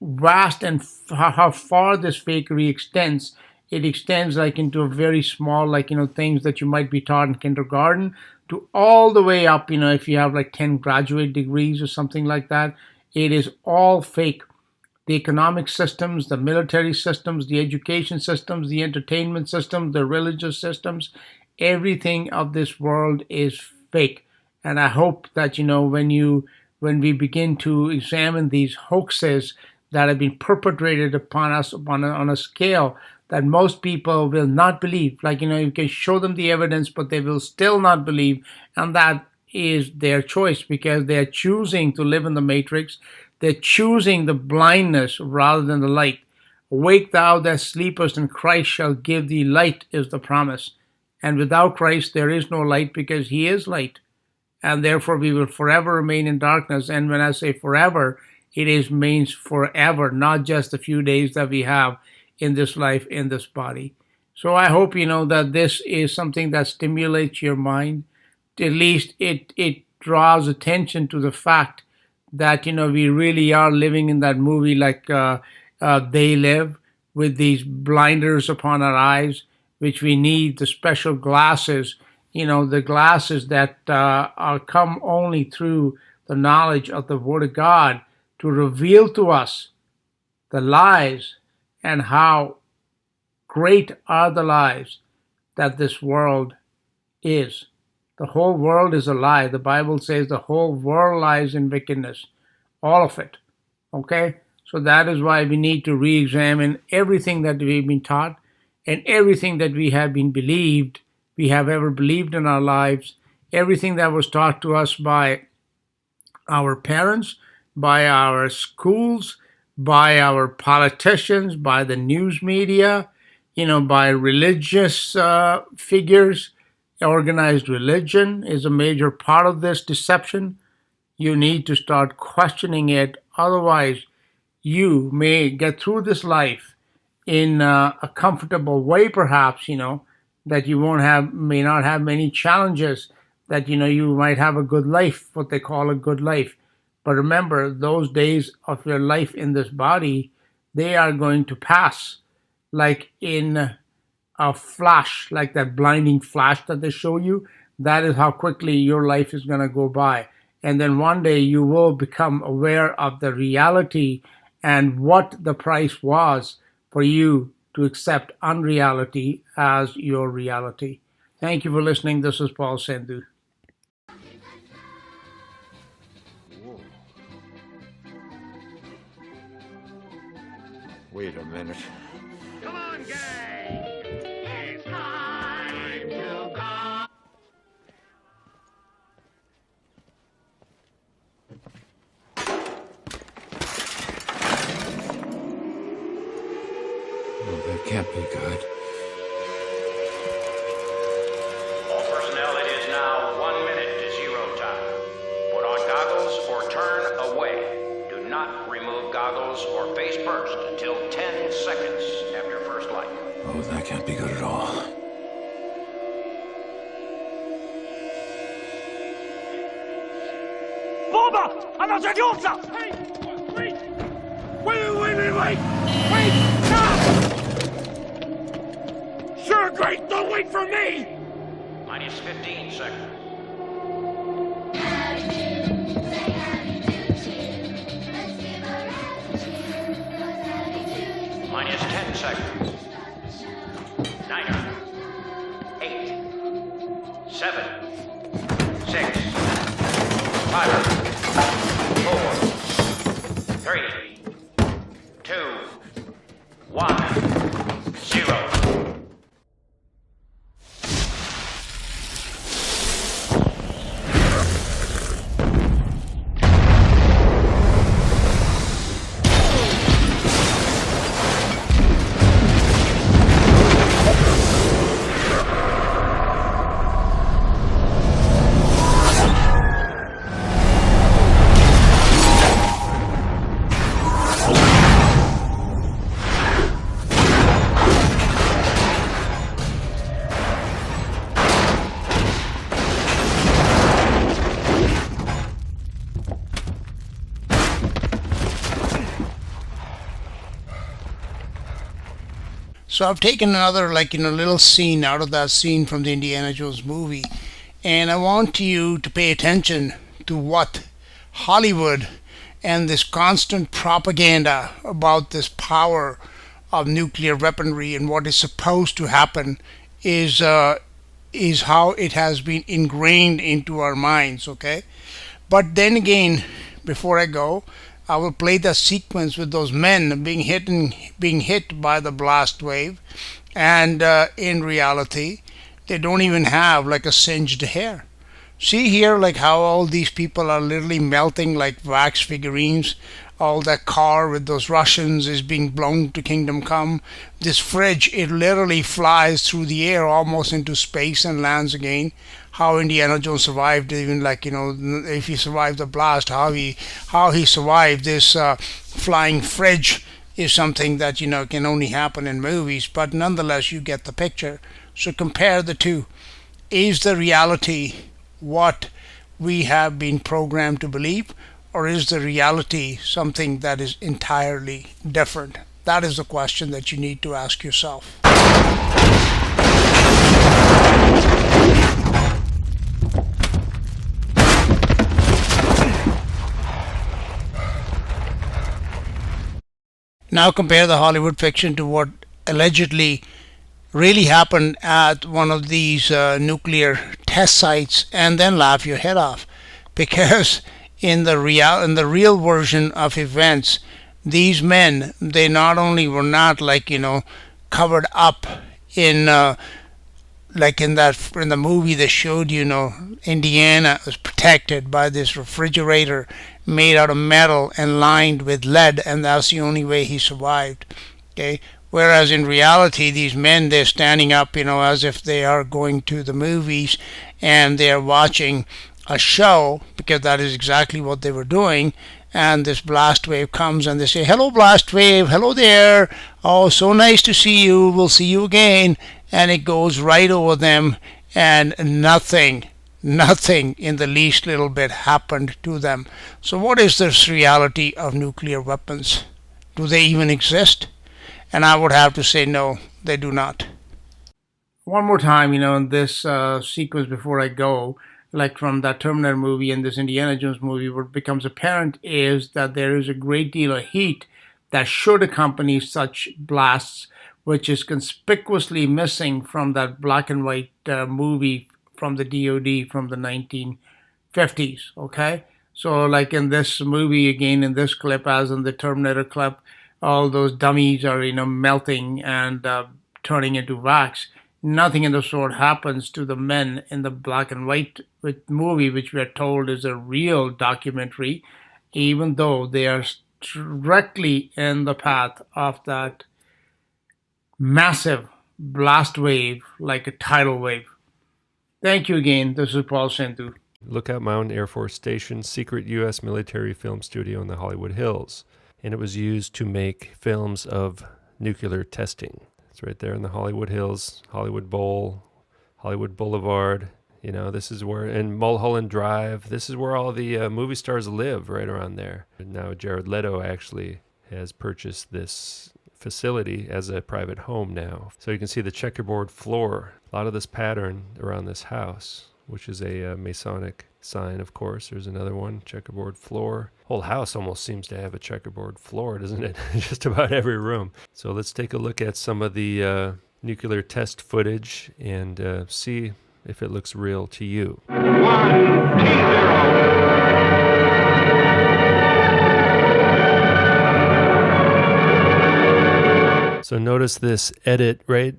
[SPEAKER 1] vast and how far this fakery extends. It extends like into a very small, like, things that you might be taught in kindergarten to all the way up, if you have like 10 graduate degrees or something like that. It is all fake. The economic systems, the military systems, the education systems, the entertainment systems, the religious systems, everything of this world is fake. And I hope that, when we begin to examine these hoaxes that have been perpetrated upon us on a scale that most people will not believe. Like, you can show them the evidence, but they will still not believe. And that is their choice because they're choosing to live in the matrix. They're choosing the blindness rather than the light. Awake thou that sleepest, and Christ shall give thee light, is the promise. And without Christ, there is no light because he is light. And therefore, we will forever remain in darkness. And when I say forever, it means forever, not just a few days that we have in this life, in this body. So I hope that this is something that stimulates your mind. At least it draws attention to the fact that we really are living in that movie like they live, with these blinders upon our eyes, which we need the special glasses, the glasses that come only through the knowledge of the Word of God to reveal to us the lies and how great are the lies that this world is. The whole world is a lie. The Bible says the whole world lies in wickedness. All of it. Okay? So that is why we need to re-examine everything that we've been taught and everything that we have ever believed in our lives, everything that was taught to us by our parents, by our schools, by our politicians, by the news media, by religious figures. Organized religion is a major part of this deception. You need to start questioning it. Otherwise, you may get through this life in a comfortable way, perhaps, that you may not have many challenges, that, you might have a good life, what they call a good life. But remember, those days of your life in this body, they are going to pass like in a flash, like that blinding flash that they show you. That is how quickly your life is going to go by. And then one day you will become aware of the reality and what the price was for you to accept unreality as your reality. Thank you for listening. This is Paul Sandhu.
[SPEAKER 3] Wait a minute.
[SPEAKER 4] Come on, gang! It's time to go!
[SPEAKER 3] Oh, that can't be good.
[SPEAKER 5] All personnel, it is now 1 minute to zero time. Put on goggles or turn away. Do not remove goggles or face first until 10 seconds after first light.
[SPEAKER 3] Oh, that can't be good at all.
[SPEAKER 4] Bomba! Она зайдется! Hey! Wait! Wait! Wait! Stop! Sure, great! Don't wait for me!
[SPEAKER 5] Minus 15 seconds. Minus 10 seconds. 9, 8, 7, 6, 5, 4, 3,
[SPEAKER 1] So I've taken another little scene out of that scene from the Indiana Jones movie, and I want you to pay attention to what Hollywood and this constant propaganda about this power of nuclear weaponry and what is supposed to happen is how it has been ingrained into our minds. Okay, but then again, before I go, I will play the sequence with those men being hit by the blast wave, and in reality, they don't even have like a singed hair. See here, like how all these people are literally melting like wax figurines. All that car with those Russians is being blown to Kingdom Come. This fridge, it literally flies through the air almost into space and lands again. How Indiana Jones survived, even if he survived the blast, how he survived this flying fridge is something that can only happen in movies. But nonetheless, you get the picture. So compare the two. Is the reality what we have been programmed to believe, or is the reality something that is entirely different? That is the question that you need to ask yourself. Now compare the Hollywood fiction to what allegedly really happened at one of these nuclear test sites, and then laugh your head off, because in the real version of events, these men, they not only were not covered up in in the movie they showed, Indiana was protected by this refrigerator made out of metal and lined with lead, and that's the only way he survived. Okay, whereas in reality, these men, they're standing up, as if they are going to the movies and they're watching a show, because that is exactly what they were doing. And this blast wave comes and they say, "Hello, blast wave. Hello there. Oh, so nice to see you. We'll see you again." And it goes right over them, and nothing in the least little bit happened to them. So what is this reality of nuclear weapons? Do they even exist? And I would have to say no, they do not. One more time, in this sequence before I go, like from that Terminator movie and this Indiana Jones movie, what becomes apparent is that there is a great deal of heat that should accompany such blasts, which is conspicuously missing from that black and white movie from the DoD from the 1950s. Okay, so like in this movie, again in this clip, as in the Terminator clip, all those dummies are melting and turning into wax. Nothing in the sort happens to the men in the black and white movie, which we are told is a real documentary, even though they are directly in the path of that massive blast wave, like a tidal wave. Thank you again. This is Paul Sandhu.
[SPEAKER 6] Lookout Mountain Air Force Station, secret U.S. military film studio in the Hollywood Hills. And it was used to make films of nuclear testing. It's right there in the Hollywood Hills, Hollywood Bowl, Hollywood Boulevard. This is where, and Mulholland Drive, this is where all the movie stars live, right around there. Now Jared Leto actually has purchased this facility as a private home now. So you can see the checkerboard floor, a lot of this pattern around this house, which is a Masonic sign, of course. There's another one, checkerboard floor. Whole house almost seems to have a checkerboard floor, doesn't it? Just about every room. So let's take a look at some of the nuclear test footage and see if it looks real to you.
[SPEAKER 2] 1, T0.
[SPEAKER 6] So notice this edit right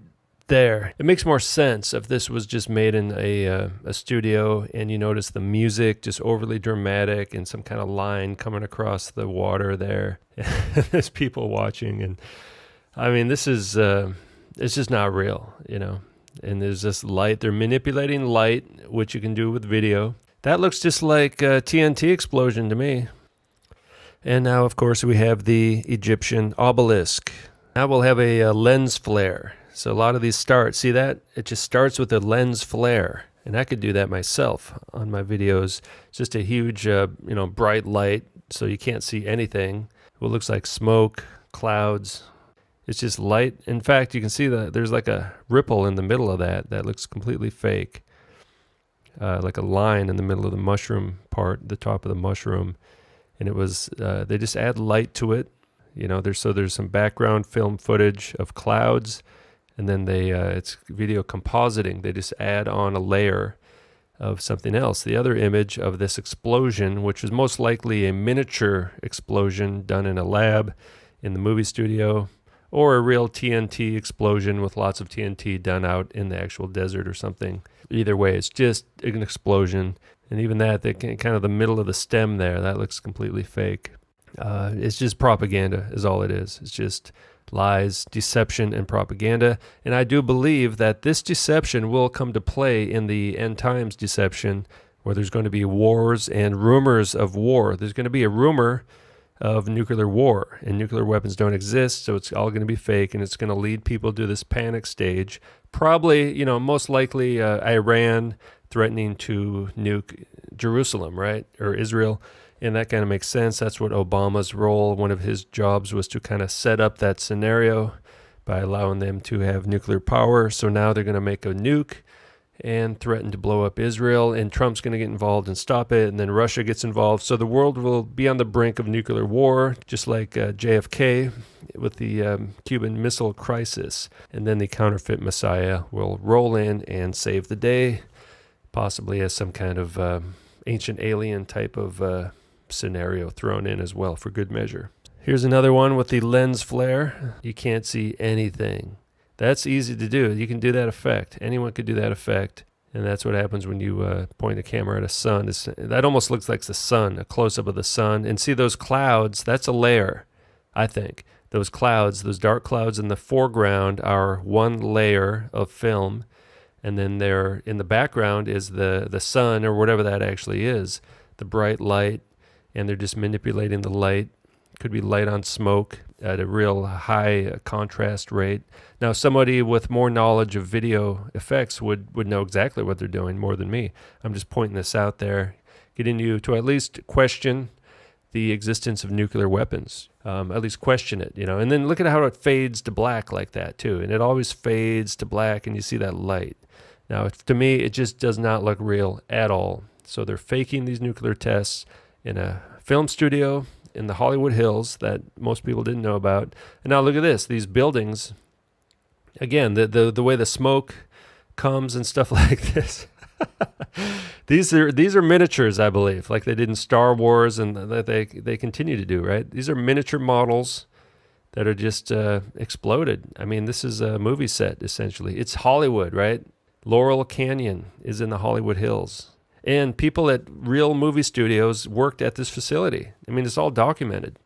[SPEAKER 6] there. It makes more sense if this was just made in a studio, and you notice the music just overly dramatic and some kind of line coming across the water there. There's people watching, and I mean, this is it's just not real, And there's this light. They're manipulating light, which you can do with video. That looks just like a TNT explosion to me. And now, of course, we have the Egyptian obelisk. Now we'll have a lens flare. So a lot of these start, see that? It just starts with a lens flare. And I could do that myself on my videos. It's just a huge, bright light, so you can't see anything. What looks like smoke, clouds. It's just light. In fact, you can see that there's like a ripple in the middle of that looks completely fake. Like a line in the middle of the mushroom part, the top of the mushroom. And it was, they just add light to it. There's some background film footage of clouds, and then it's video compositing. They just add on a layer of something else. The other image of this explosion, which is most likely a miniature explosion done in a lab in the movie studio, or a real TNT explosion with lots of TNT done out in the actual desert or something. Either way, it's just an explosion. And even that, kind of the middle of the stem there, that looks completely fake. It's just propaganda is all it is. It's just lies, deception, and propaganda. And I do believe that this deception will come to play in the end times deception, where there's going to be wars and rumors of war. There's going to be a rumor of nuclear war, and nuclear weapons don't exist, so it's all going to be fake, and it's going to lead people to this panic stage. Probably, most likely Iran threatening to nuke Jerusalem, right, or Israel, and that kind of makes sense. That's what Obama's role, one of his jobs, was to kind of set up that scenario by allowing them to have nuclear power. So now they're going to make a nuke and threaten to blow up Israel, and Trump's going to get involved and stop it, and then Russia gets involved. So the world will be on the brink of nuclear war, just like JFK with the Cuban Missile Crisis. And then the counterfeit Messiah will roll in and save the day, possibly as some kind of ancient alien type of scenario thrown in as well for good measure. Here's another one with the lens flare. You can't see anything. That's easy to do. You can do that effect. Anyone could do that effect. And that's what happens when you point a camera at a sun. That almost looks like the sun, a close-up of the sun. And see those clouds, that's a layer, I think. Those clouds, those dark clouds in the foreground are one layer of film. And then there in the background is the sun, or whatever that actually is, the bright light. And they're just manipulating the light. Could be light on smoke at a real high contrast rate. Now, somebody with more knowledge of video effects would know exactly what they're doing more than me. I'm just pointing this out there, getting you to at least question the existence of nuclear weapons. At least question it, And then look at how it fades to black like that, too. And it always fades to black, and you see that light. Now, to me, it just does not look real at all. So they're faking these nuclear tests in a film studio in the Hollywood Hills that most people didn't know about. And now look at this, these buildings, again, the way the smoke comes and stuff like this. These are miniatures, I believe, like they did in Star Wars, and that they continue to do, right? These are miniature models that are just exploded. I mean, this is a movie set, essentially. It's Hollywood, right? Laurel Canyon is in the Hollywood Hills. And people at real movie studios worked at this facility. I mean, it's all documented.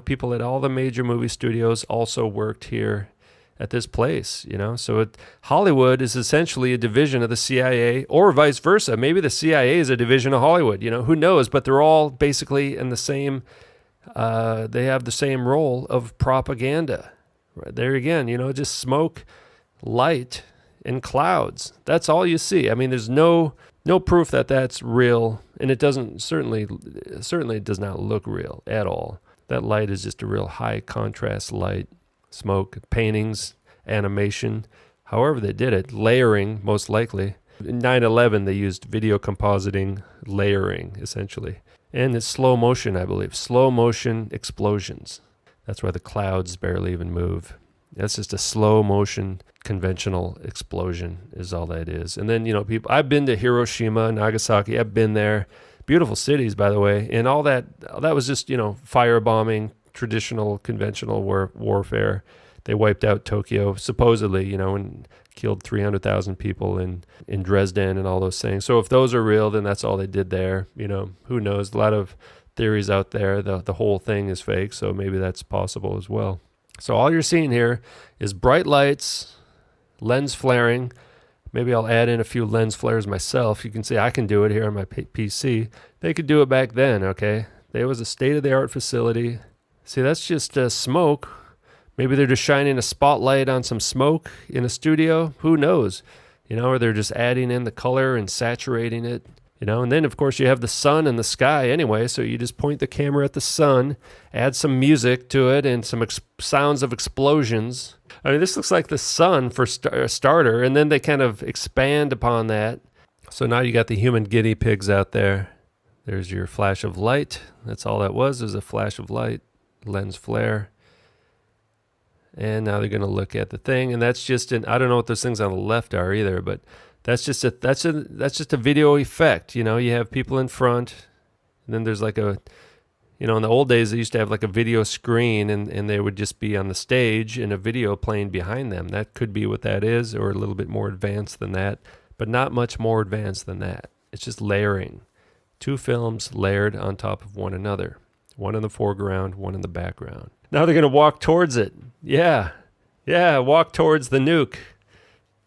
[SPEAKER 6] People at all the major movie studios also worked here at this place, So Hollywood is essentially a division of the CIA, or vice versa. Maybe the CIA is a division of Hollywood, who knows? But they're all basically in the same, they have the same role of propaganda. Right there again, just smoke, light, and clouds. That's all you see. I mean, there's no proof that that's real, and it doesn't certainly it does not look real at all. That light is just a real high contrast light, smoke, paintings, animation, however they did it, layering most likely. In 9/11 they used video compositing, layering essentially, and it's slow motion, I believe, slow motion explosions. That's why the clouds barely even move. That's just a slow motion conventional explosion is all that is. And then, people, I've been to Hiroshima, Nagasaki, I've been there. Beautiful cities, by the way. And all that was just, firebombing, traditional, conventional warfare. They wiped out Tokyo, supposedly, and killed 300,000 people in Dresden and all those things. So if those are real, then that's all they did there. Who knows? A lot of theories out there. The whole thing is fake, so maybe that's possible as well. So all you're seeing here is bright lights, lens flaring. Maybe I'll add in a few lens flares myself. You can see I can do it here on my PC. They could do it back then, okay? There was a state-of-the-art facility. See, that's just smoke. Maybe they're just shining a spotlight on some smoke in a studio. Who knows? Or they're just adding in the color and saturating it. You know, and then of course you have the sun and the sky anyway, so you just point the camera at the sun, add some music to it and some sounds of explosions. I mean, this looks like the sun for a starter, and then they kind of expand upon that. So now you got the human guinea pigs out there. There's your flash of light. That's all that was a flash of light, lens flare. And now they're going to look at the thing, and that's just I don't know what those things on the left are either, but that's just a video effect. You know, you have people in front, and then there's like in the old days they used to have like a video screen, and they would just be on the stage and a video playing behind them. That could be what that is, or a little bit more advanced than that, but not much more advanced than that. It's just layering. 2 films layered on top of one another. One in the foreground, one in the background. Now they're going to walk towards it. Yeah, walk towards the nuke.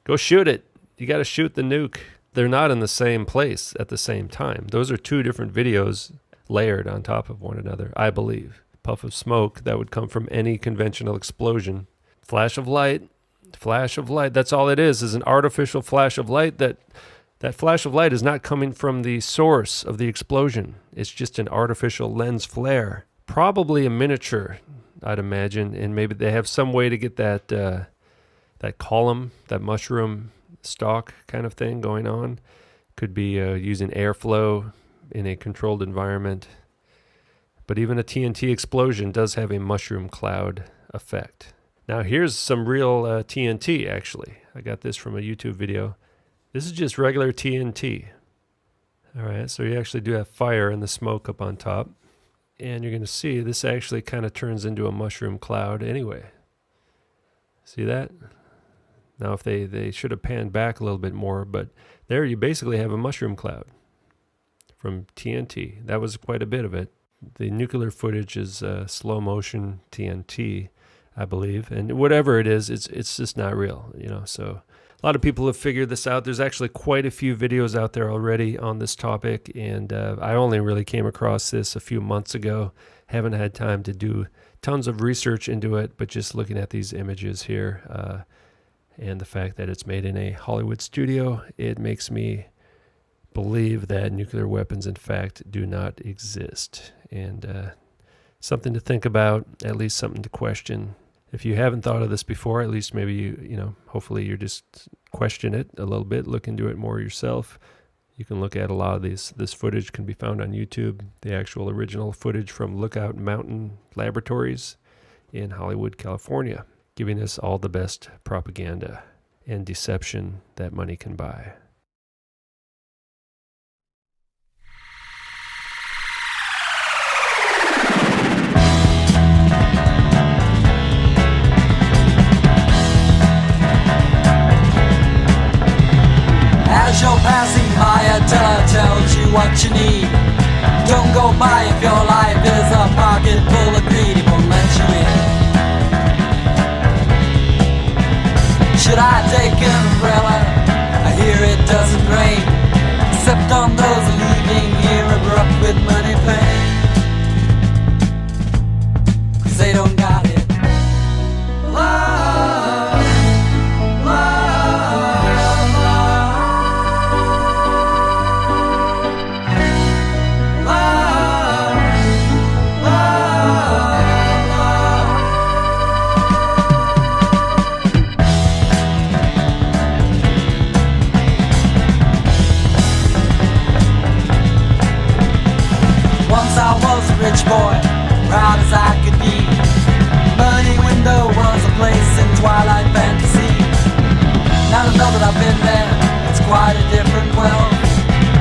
[SPEAKER 6] Go shoot it. You got to shoot the nuke. They're not in the same place at the same time. Those are 2 different videos layered on top of one another, I believe. Puff of smoke that would come from any conventional explosion. Flash of light. That's all it is an artificial flash of light. That flash of light is not coming from the source of the explosion. It's just an artificial lens flare. Probably a miniature, I'd imagine, and maybe they have some way to get that column, that mushroom stalk kind of thing going on. Could be using airflow in a controlled environment. But even a TNT explosion does have a mushroom cloud effect. Now here's some real TNT, actually. I got this from a YouTube video. This is just regular TNT. All right, so you actually do have fire and the smoke up on top. And you're going to see this actually kind of turns into a mushroom cloud anyway. See that? Now, if they should have panned back a little bit more, but there you basically have a mushroom cloud from TNT. That was quite a bit of it. The nuclear footage is slow motion TNT, I believe. And whatever it is, it's just not real, you know. So a lot of people have figured this out. There's actually quite a few videos out there already on this topic, and I only really came across this a few months ago. Haven't had time to do tons of research into it, but just looking at these images here and the fact that it's made in a Hollywood studio, it makes me believe that nuclear weapons, in fact, do not exist. And something to think about, at least something to question. If you haven't thought of this before, at least maybe you know, hopefully you just question it a little bit, look into it more yourself. You can look at a lot of this footage can be found on YouTube, the actual original footage from Lookout Mountain Laboratories in Hollywood, California, giving us all the best propaganda and deception that money can buy.
[SPEAKER 7] As you're passing by, a teller tells you what you need. Don't go by if your life is a pocket full of greed. He won't let you in. Should I take an umbrella? I hear it doesn't rain, except on those leaving here abrupt with money pain. 'Cause they don't got it. Love, love, love, love, love. Once I was a rich boy, proud as I could be. Money window was a place in twilight fantasy. Now to know that I've been there, it's quite a different world.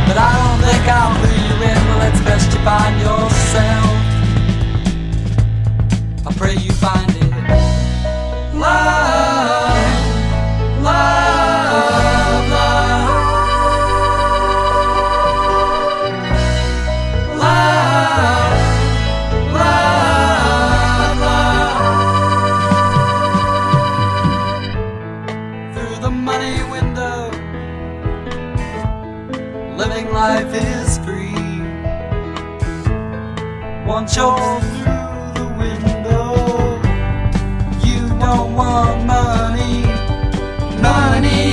[SPEAKER 7] But I don't think I'll clue you in. Well, it's best you find yourself. I pray you find it. Love, love, love. Love, love, love. Through the money window, living life is free. Once you're through the window, you don't want money. Money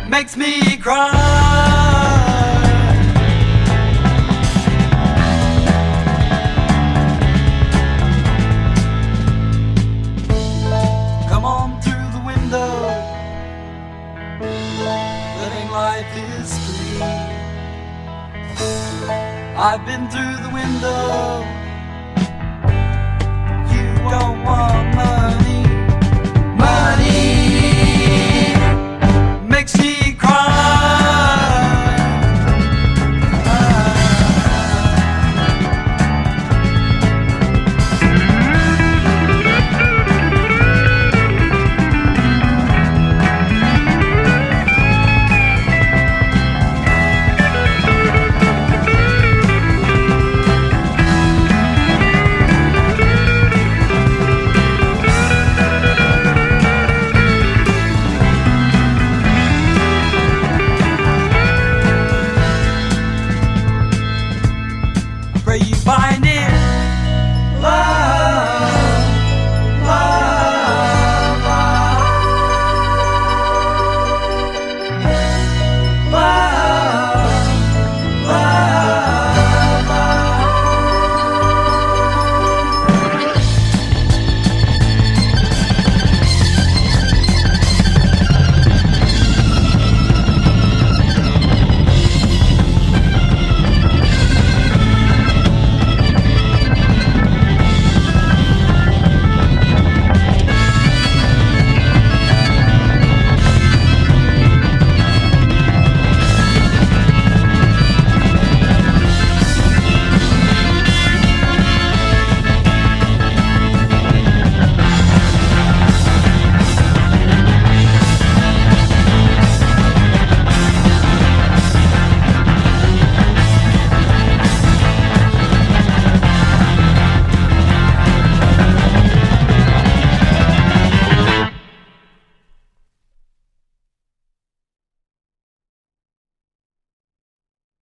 [SPEAKER 7] makes me cry. living life is free. I've been through the window. You don't want money.